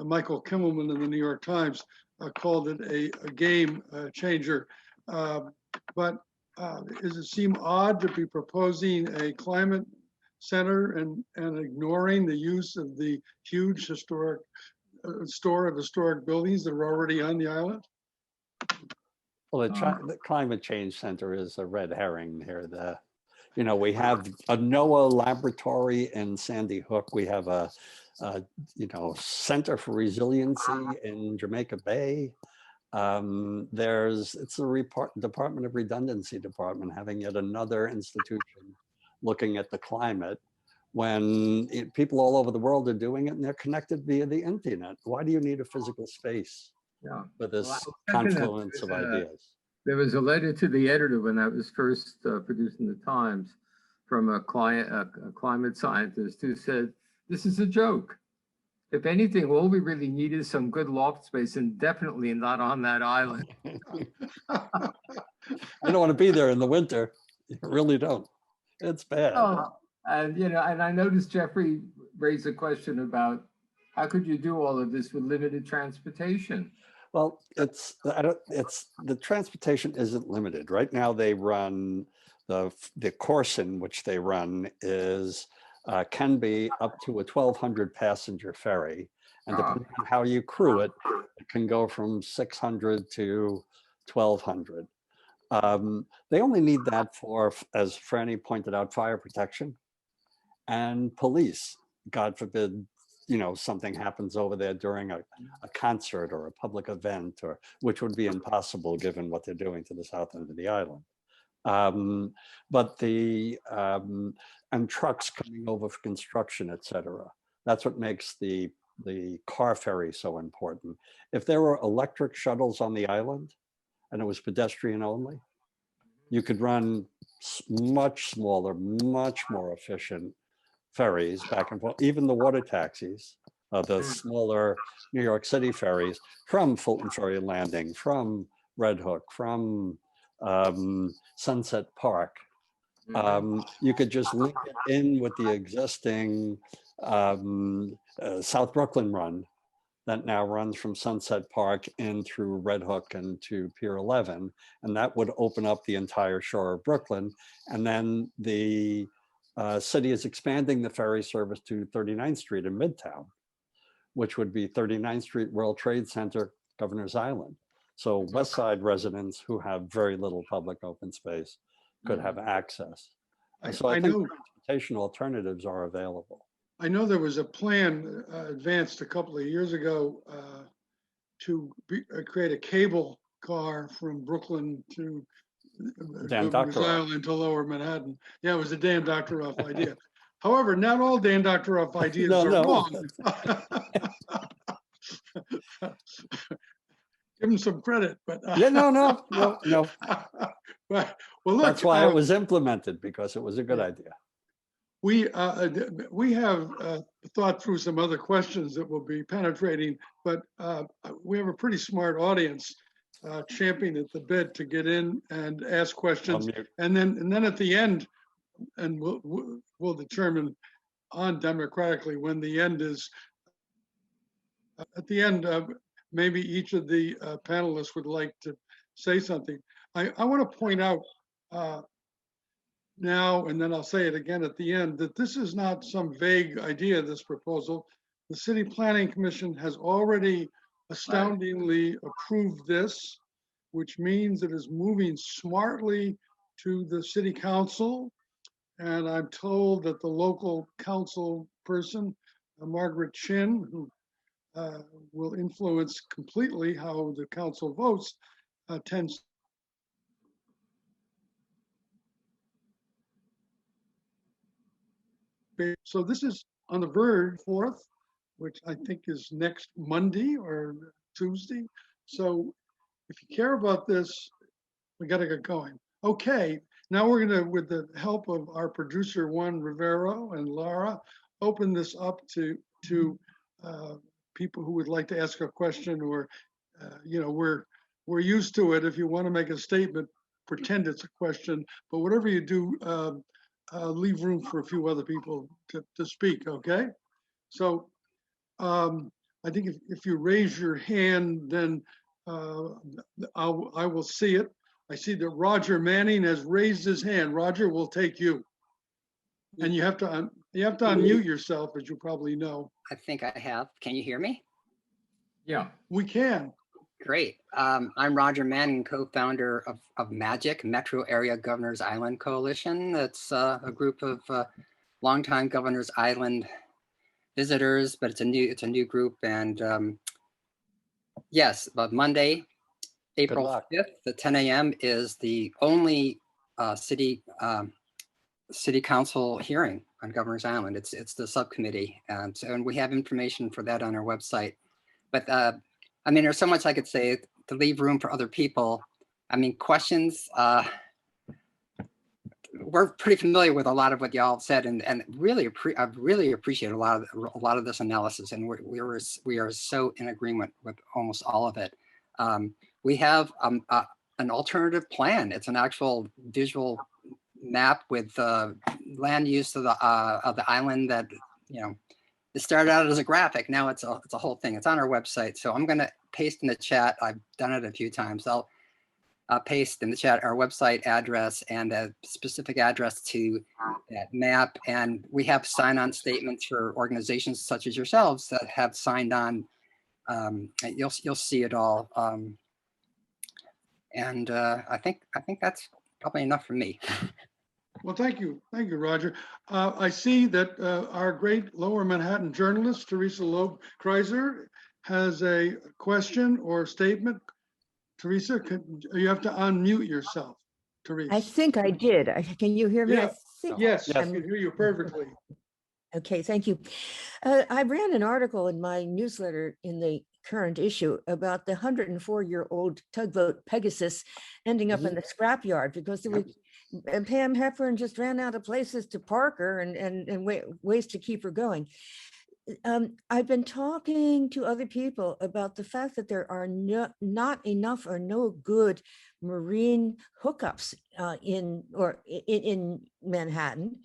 Michael Kimmelman in the New York Times called it a game changer. But does it seem odd to be proposing a climate center and ignoring the use of the huge historic store of historic buildings that are already on the island? Well, the Climate Change Center is a red herring here. We have a NOAA laboratory in Sandy Hook. We have a Center for Resiliency in Jamaica Bay. It's a Department of Redundancy department having yet another institution looking at the climate when people all over the world are doing it and they're connected via the internet. Why do you need a physical space for this confluence of ideas? There was a letter to the editor when that was first produced in the Times from a climate scientist who said, this is a joke. If anything, all we really need is some good loft space, and definitely not on that island. You don't want to be there in the winter. You really don't. It's bad. Oh, and I noticed Jeffrey raised a question about how could you do all of this with limited transportation? Well, the transportation isn't limited. Right now they run the course in which they run is can be up to a 1,200 passenger ferry, and depending on how you crew it, it can go from 600 to 1,200. They only need that for, as Franny pointed out, fire protection and police. God forbid, something happens over there during a concert or a public event, which would be impossible given what they're doing to the south end of the island. But and trucks coming over for construction, et cetera. That's what makes the car ferry so important. If there were electric shuttles on the island and it was pedestrian only, you could run much smaller, much more efficient ferries back and forth, even the water taxis, the smaller New York City ferries from Fulton Ferry Landing, from Red Hook, from Sunset Park. You could just link it in with the existing South Brooklyn run that now runs from Sunset Park in through Red Hook and to Pier 11. And that would open up the entire shore of Brooklyn. And then the city is expanding the ferry service to 39th Street in Midtown, which would be 39th Street, World Trade Center, Governor's Island. So West Side residents who have very little public open space could have access. So I think transportation alternatives are available. I know there was a plan advanced a couple of years ago to create a cable car from Brooklyn to Dan Governor's Doctorow. Island to Lower Manhattan. Yeah, it was a Dan Doctorow idea. However, not all Dan Doctorow ideas are wrong. Give him some credit, but No. But, well, look, That's why it was implemented, because it was a good idea. we have thought through some other questions that will be penetrating, but we have a pretty smart audience champing at the bit to get in and ask questions, and then at the end, and we'll determine democratically when the end is. At the end, maybe each of the panelists would like to say something. I want to point out now, and then I'll say it again at the end, that this is not some vague idea, this proposal. The City Planning Commission has already astoundingly approved this, which means it is moving smartly to the City Council. And I'm told that the local council person, Margaret Chin, who will influence completely how the council votes, tends. So this is on the verge 4th, which I think is next Monday or Tuesday. So if you care about this, we got to get going. Okay, now we're going to, with the help of our producer Juan Rivero and Laura, open this up to people who would like to ask a question, or we're used to it. If you want to make a statement, pretend it's a question, but whatever you do, leave room for a few other people to speak. Okay, so I think if you raise your hand, then I will see it. I see that Roger Manning has raised his hand. Roger, we'll take you. And you have to unmute yourself, as you probably know. I think I have. Can you hear me? Yeah. We can. Great. I'm Roger Manning, co-founder of MAGIC, Metro Area Governors Island Coalition. That's a group of longtime Governors Island visitors, but it's a new group. And yes, but Monday, April luck. 5th at 10 a.m. is the only city council hearing on Governors Island. It's the subcommittee, and we have information for that on our website. But I mean, there's so much I could say to leave room for other people. I mean, questions. We're pretty familiar with a lot of what y'all said, and I really appreciate a lot of this analysis, and we are so in agreement with almost all of it. We have an alternative plan. It's an actual visual map with land use of the island that, you know, it started out as a graphic. Now it's a whole thing. It's on our website. So I'm going to paste in the chat. I've done it a few times. I'll paste in the chat our website address and a specific address to that map. And we have sign-on statements for organizations such as yourselves that have signed on. You'll see it all. And I think that's probably enough for me. Well, thank you, Roger. I see that our great Lower Manhattan journalist, Teresa Loeb Kreiser, has a question or statement. Teresa, you have to unmute yourself, Teresa. I think I did. Can you hear me? Yeah. I think Yes, I I'm- can hear you perfectly. Okay, thank you. I ran an article in my newsletter in the current issue about the 104-year-old tugboat Pegasus ending up in the scrapyard because there was, and Pam Hepburn just ran out of places to park her and ways to keep her going. I've been talking to other people about the fact that there are not enough or no good marine hookups in Manhattan.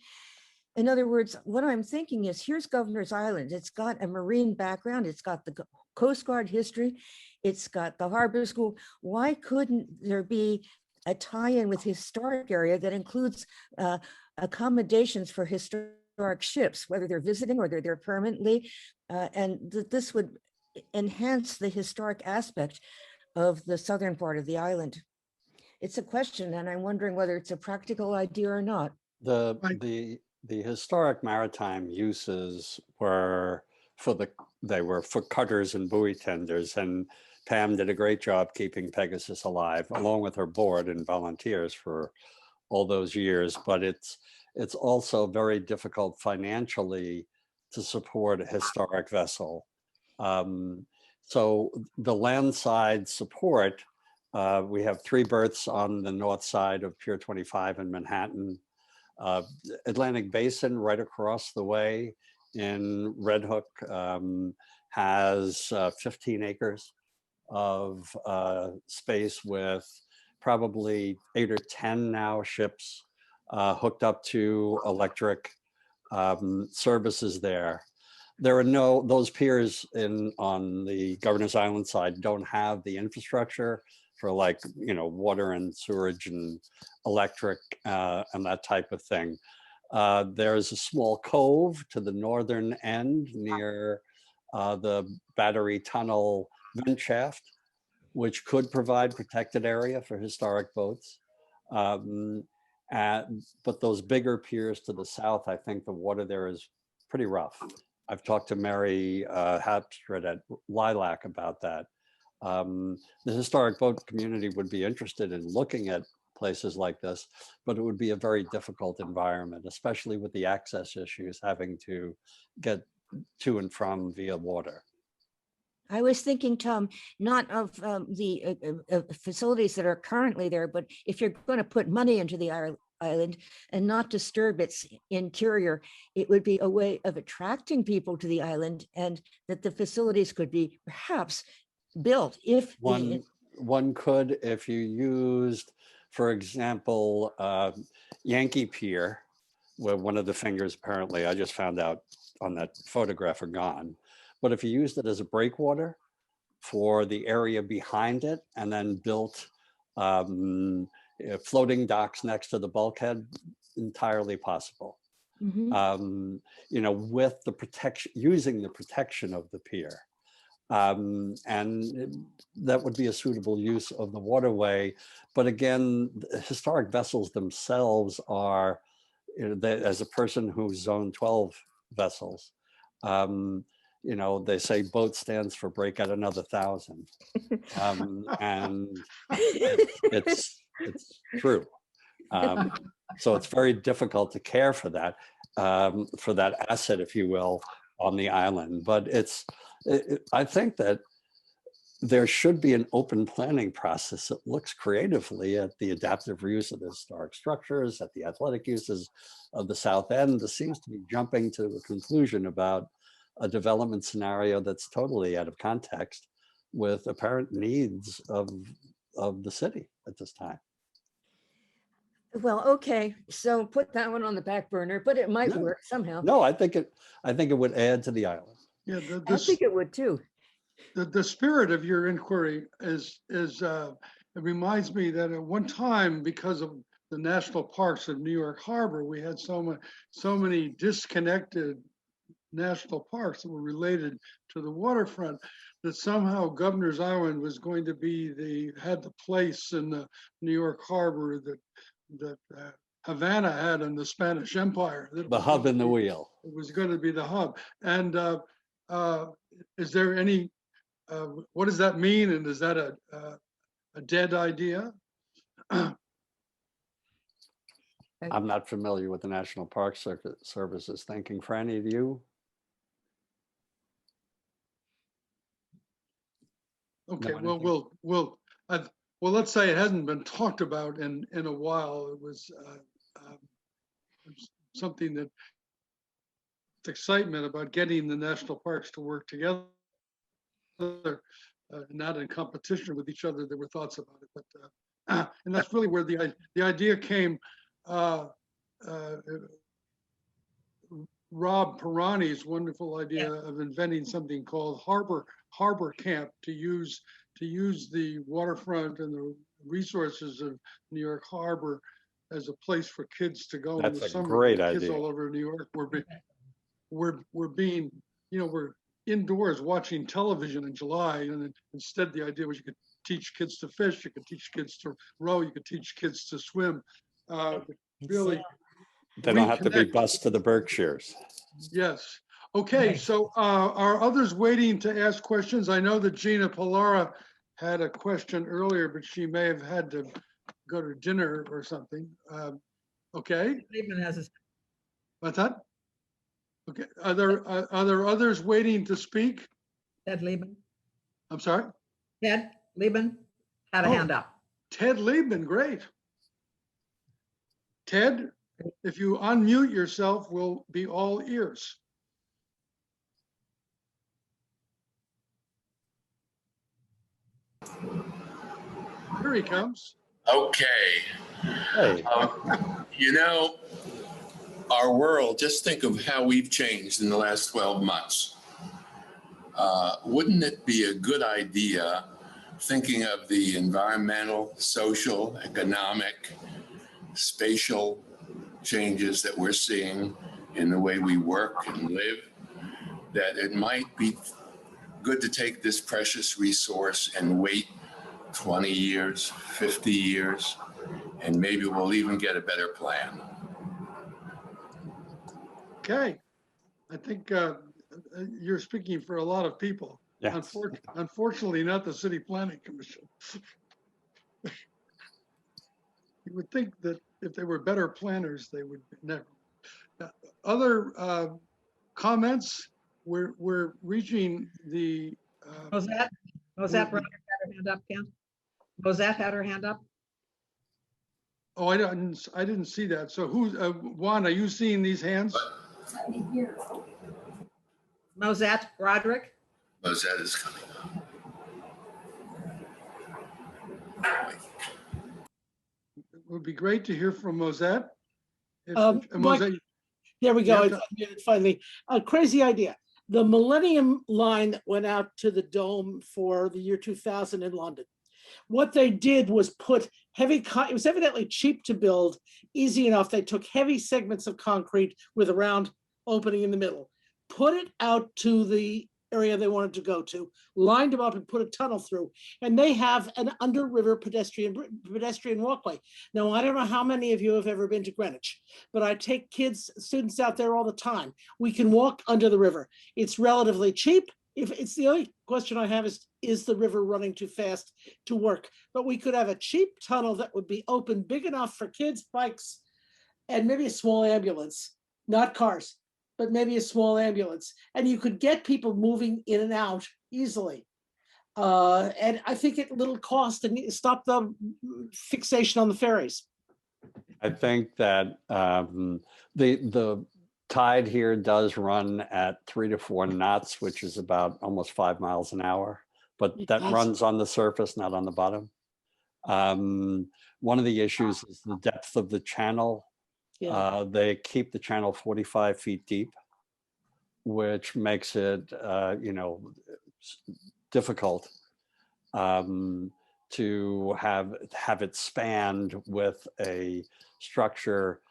In other words, what I'm thinking is, here's Governor's Island. It's got a marine background. It's got the Coast Guard history. It's got the harbor school. Why couldn't there be a tie-in with historic area that includes accommodations for historic ships, whether they're visiting or they're there permanently? And this would enhance the historic aspect of the southern part of the island. It's a question, and I'm wondering whether it's a practical idea or not. The historic maritime uses were they were for cutters and buoy tenders, and Pam did a great job keeping Pegasus alive, along with her board and volunteers for all those years. But it's also very difficult financially to support a historic vessel. So the landside support, we have 3 berths on the north side of Pier 25 in Manhattan. Atlantic Basin right across the way in Red Hook has 15 acres of space with probably 8 or 10 now ships hooked up to electric services there. There are those piers on the Governor's Island side don't have the infrastructure for, like, you know, water and sewerage and electric and that type of thing. There's a small cove to the northern end near the Battery Tunnel vent shaft, which could provide protected area for historic boats. But those bigger piers to the south, I think the water there is pretty rough. I've talked to Mary Hapstred at Lilac about that. The historic boat community would be interested in looking at places like this, but it would be a very difficult environment, especially with the access issues, having to get to and from via water. I was thinking, Tom, not of the facilities that are currently there, but if you're going to put money into the island and not disturb its interior, it would be a way of attracting people to the island, and that the facilities could be perhaps built if One could, if you used, for example, Yankee Pier, where one of the fingers apparently, I just found out on that photograph, are gone. But if you used it as a breakwater for the area behind it, and then built floating docks next to the bulkhead, entirely possible. Mhm. You know, with the protection, using the protection of the pier. And that would be a suitable use of the waterway. But again, the historic vessels themselves are, you know, as a person who's Zone 12 vessels, you know, they say boat stands for break out another 1,000. And it's true. So it's very difficult to care for that asset, if you will, on the island. But I think that there should be an open planning process that looks creatively at the adaptive reuse of the historic structures, at the athletic uses of the South End. This seems to be jumping to a conclusion about a development scenario that's totally out of context with apparent needs of the city at this time. Well, okay, so put that one on the back burner, but it might No. work somehow. No, I think it would add to the island. Yeah, I think it would too. the spirit of your inquiry is it reminds me that at one time, because of the national parks of New York Harbor, we had so many disconnected national parks that were related to the waterfront, that somehow Governor's Island was going to be had the place in the New York Harbor that Havana had in the Spanish Empire. The hub and the wheel. It was going to be the hub. And is there any, what does that mean? And is that a dead idea? I'm not familiar with the National Park Service's thinking. Franny, do you? Okay, No, well, let's say it hasn't been talked about in a while. It was something that excitement about getting the national parks to work together, not in competition with each other. There were thoughts about it, but and that's really where the idea came. Rob Pirani's wonderful idea of inventing something called Harbor Camp to use the waterfront and the resources of New York Harbor as a place for kids to go in That's the a summer. great Kids idea. all over New York we're being, you know, we're indoors watching television in July, and instead the idea was you could teach kids to fish, you could teach kids to row, you could teach kids to swim. Really, They don't have to be reconnect. bused to the Berkshires. Yes. Okay, Right. so are others waiting to ask questions? I know that Gina Pilara had a question earlier, but she may have had to go to dinner or something. Okay, Liebman has his, what's that? Okay, are there others waiting to speak? Ted Liebman, I'm sorry, Ted Liebman had a Oh. hand up. Ted Liebman, great. Ted, if you unmute yourself, we'll be all ears. Here he comes. Okay. Hey, You know, our world, just think of how we've changed in the last 12 months. Wouldn't it be a good idea, thinking of the environmental, social, economic, spatial changes that we're seeing in the way we work and live, that it might be good to take this precious resource and wait 20 years, 50 years, and maybe we'll even get a better plan. Okay. I think you're speaking for a lot of people. Yes. Unfortunately, not the City Planning Commission. You would think that if they were better planners, they would never. Other comments? We're reaching the. Mosette We're- Broderick had her hand up, Ken? Mosette had her hand up? Oh, I didn't see that. So who, Juan, are you seeing these hands? Mosette Broderick? Mosette is coming up. It would be great to hear from Mosette. If- Mike, Mosette, There we Yeah, go. go- It's unmuted finally. A crazy idea. The Millennium Line that went out to the Dome for the year 2000 in London. What they did was put it was evidently cheap to build, easy enough. They took heavy segments of concrete with a round opening in the middle, put it out to the area they wanted to go to, lined them up and put a tunnel through. And they have an under river pedestrian walkway. Now, I don't know how many of you have ever been to Greenwich, but I take students out there all the time. We can walk under the river. It's relatively cheap. If it's the only question I have is the river running too fast to work? But we could have a cheap tunnel that would be open big enough for kids, bikes, and maybe a small ambulance, not cars, but maybe a small ambulance. And you could get people moving in and out easily. And I think at little cost and stop the fixation on the ferries. I think that the tide here does run at 3 to 4 knots, which is about almost 5 miles an hour, but It that does. runs on the surface, not on the bottom. One of the issues is the depth of the channel. Yeah. They keep the channel 45 feet deep, which makes it, difficult to have it spanned with a structure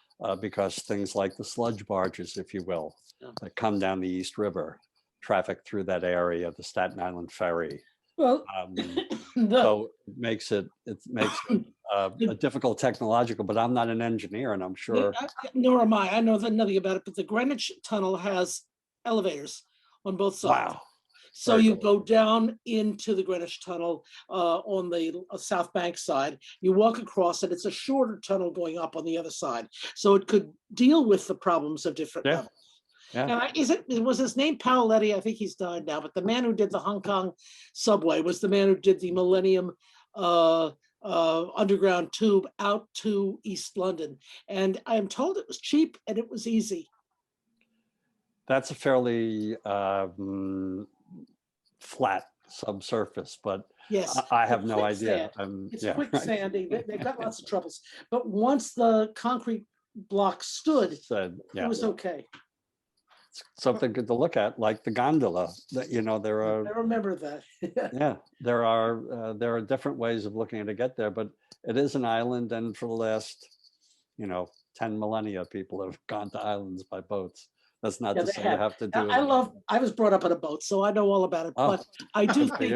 because things like the sludge barges, if you will, Yeah. that come down the East River, traffic through that area, the Staten Island Ferry. Well, So it makes it a difficult technological, but I'm not an engineer and I'm sure. Nor am I. I know nothing about it, but the Greenwich Tunnel has elevators on both sides. Wow. So Very you cool. go down into the Greenwich Tunnel on the South Bank side. You walk across it. It's a shorter tunnel going up on the other side. So it could deal with the problems of different Yeah. levels. Yeah. And was his name Paoletti? I think he's died now, but the man who did the Hong Kong subway was the man who did the Millennium underground tube out to East London. And I'm told it was cheap and it was easy. That's a fairly flat subsurface, but Yes. I have no Quicksand. idea. It's Yeah, right. quicksanding. They've got lots of troubles. But once the concrete block stood, Said, it yeah, was okay. it's something good to look at, like the gondola. That there I are, remember that. yeah, there are different ways of looking to get there, but it is an island, and for the last 10 millennia, people have gone to islands by boats. That's not Yeah, to they say you have. have to do it. I was brought up on a boat, so I know all about it, Oh, but I do for think,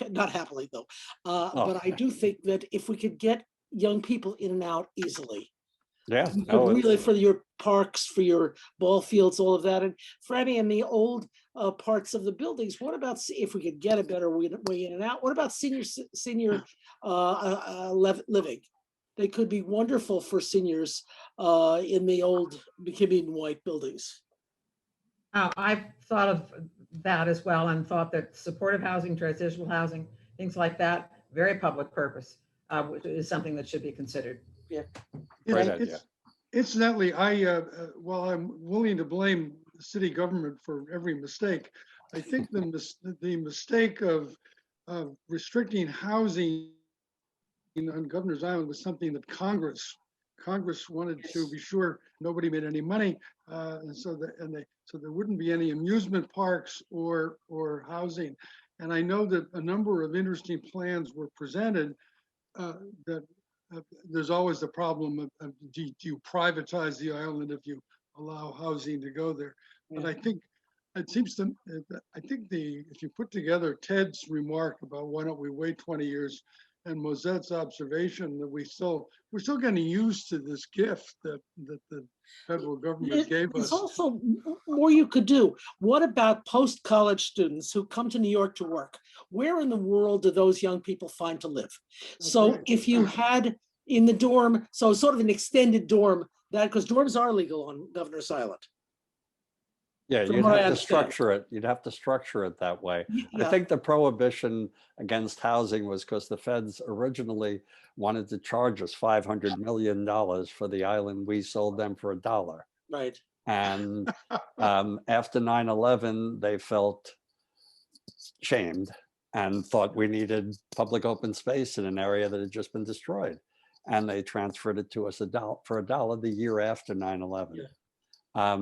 you. not happily though, Oh. but I do think that if we could get young people in and out easily, Yeah, you no, could really it's- for your parks, for your ball fields, all of that, and for any in the old parts of the buildings, what about if we could get a better way in and out? What about senior living? They could be wonderful for seniors in the old McKibbey and White buildings. I've thought of that as well and thought that supportive housing, transitional housing, things like that, very public purpose, which is something that should be considered. Great It's- idea. Incidentally, while I'm willing to blame the city government for every mistake, I think the mistake of restricting housing on Governor's Island was something that Congress wanted to be sure nobody made any money, and so there wouldn't be any amusement parks or housing. And I know that a number of interesting plans were presented that. There's always the problem of do you privatize the island if you allow housing to go there? But I think it seems to, I think if you put together Ted's remark about why don't we wait 20 years, and Mozette's observation that we're still getting used to this gift that the federal government gave There's us. also more you could do. What about post-college students who come to New York to work? Where in the world do those young people find to live? So right. if you had in the dorm, so sort of an extended dorm, that because dorms are legal on Governor's Island. Yeah, From you'd what I have to understand. structure it. You'd have to structure it that way. I Yeah, think the prohibition against housing was because the feds originally wanted to charge us $500 million for the island. We sold them for $1. right. And after 9/11, they felt shamed and thought we needed public open space in an area that had just been destroyed. And they transferred it to us for $1 the year after 9/11. Yeah.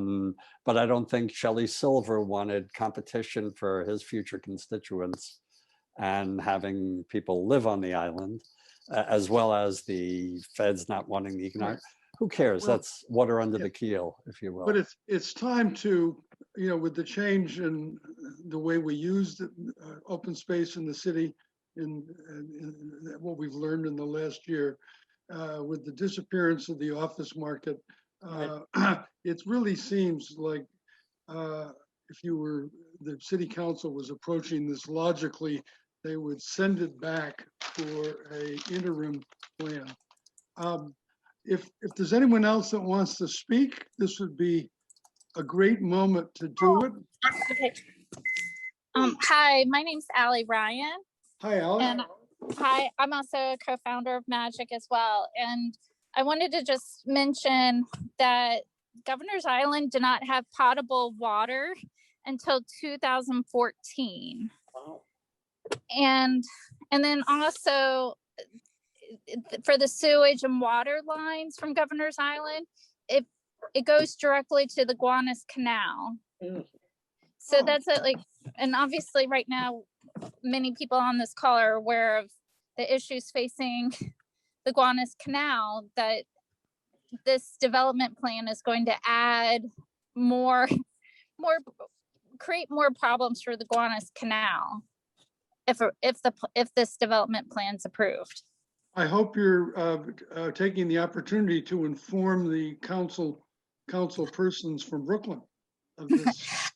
But I don't think Shelley Silver wanted competition for his future constituents and having people live on the island, as well as the feds not wanting the economic. Who cares? Well, That's water under yeah. the keel, if you will. But it's time to, with the change in the way we use open space in the city, in what we've learned in the last year, with the disappearance of the office market, it really seems like if the city council was approaching this logically, they would send it back for a interim plan. If there's anyone else that wants to speak, this would be a great moment to do it. Okay. Hi, my name's Allie Ryan. Hi, Alex. And hi, I'm also a co-founder of Magic as well. And I wanted to just mention that Governor's Island did not have potable water until 2014. Wow. And then also for the sewage and water lines from Governor's Island, it goes directly to the Gowanus Canal. Mm. So that's it, and obviously right now, many people on this call are aware of the issues facing the Gowanus Canal, that this development plan is going to add create more problems for the Gowanus Canal if this development plan's approved. I hope you're taking the opportunity to inform the council persons from Brooklyn of this.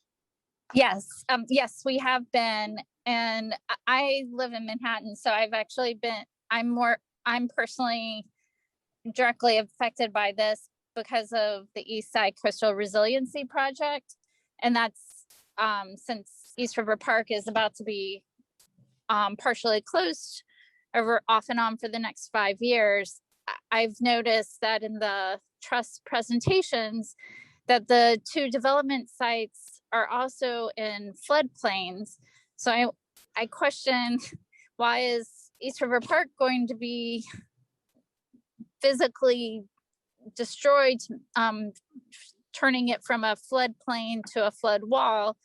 Yes, yes, we have been, and I live in Manhattan, so I've actually been. I'm personally directly affected by this because of the East Side Coastal Resiliency Project, and that's since East River Park is about to be partially closed over off and on for the next 5 years. I've noticed that in the trust presentations that the two development sites are also in floodplains. So I question, why is East River Park going to be physically destroyed, turning it from a floodplain to a flood wall,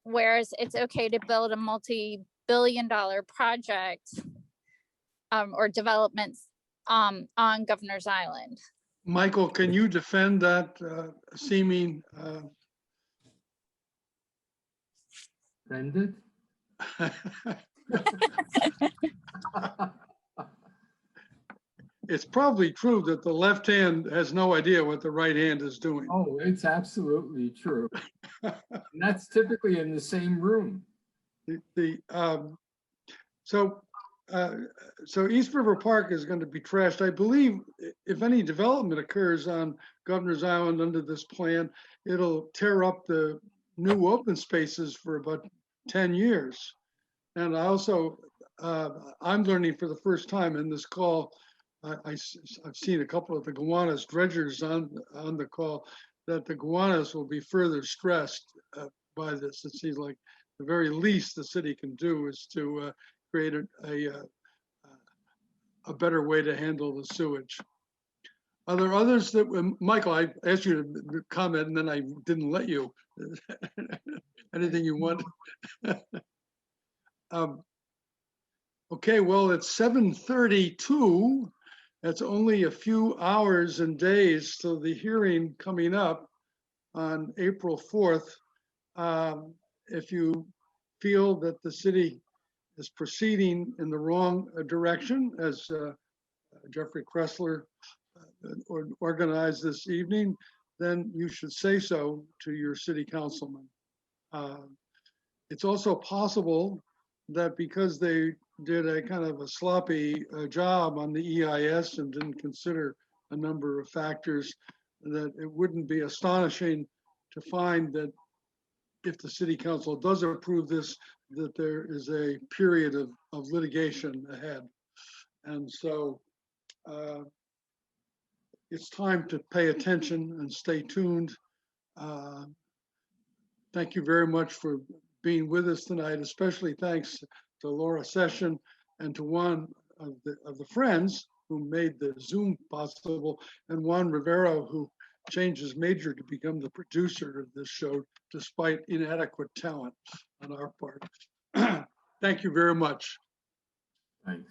whereas it's okay to build a multi-billion-dollar project or developments on Governor's Island. Michael, can you defend that seeming Offended? It's probably true that the left hand has no idea what the right hand is doing. Oh, it's absolutely true. And that's typically in the same room. So East River Park is going to be trashed. I believe if any development occurs on Governor's Island under this plan, it'll tear up the new open spaces for about 10 years. And I also, I'm learning for the first time in this call, I've seen a couple of the Gowanus dredgers on the call, that the Gowanus will be further stressed by this. It seems like the very least the city can do is to create a better way to handle the sewage. Are there others that, Michael, I asked you to comment and then I didn't let you. Anything you want? Okay, well, it's 7:32. That's only a few hours and days till the hearing coming up on April 4th. If you feel that the city is proceeding in the wrong direction, as Jeffrey Kressler organized this evening, then you should say so to your city councilman. It's also possible that because they did a kind of a sloppy job on the EIS and didn't consider a number of factors, that it wouldn't be astonishing to find that if the city council does approve this, that there is a period of litigation ahead. And so it's time to pay attention and stay tuned. Thank you very much for being with us tonight, especially thanks to Laura Session and to one of the friends who made the Zoom possible, and Juan Rivero, who changed his major to become the producer of this show, despite inadequate talent on our part. Thank you very much. Thanks.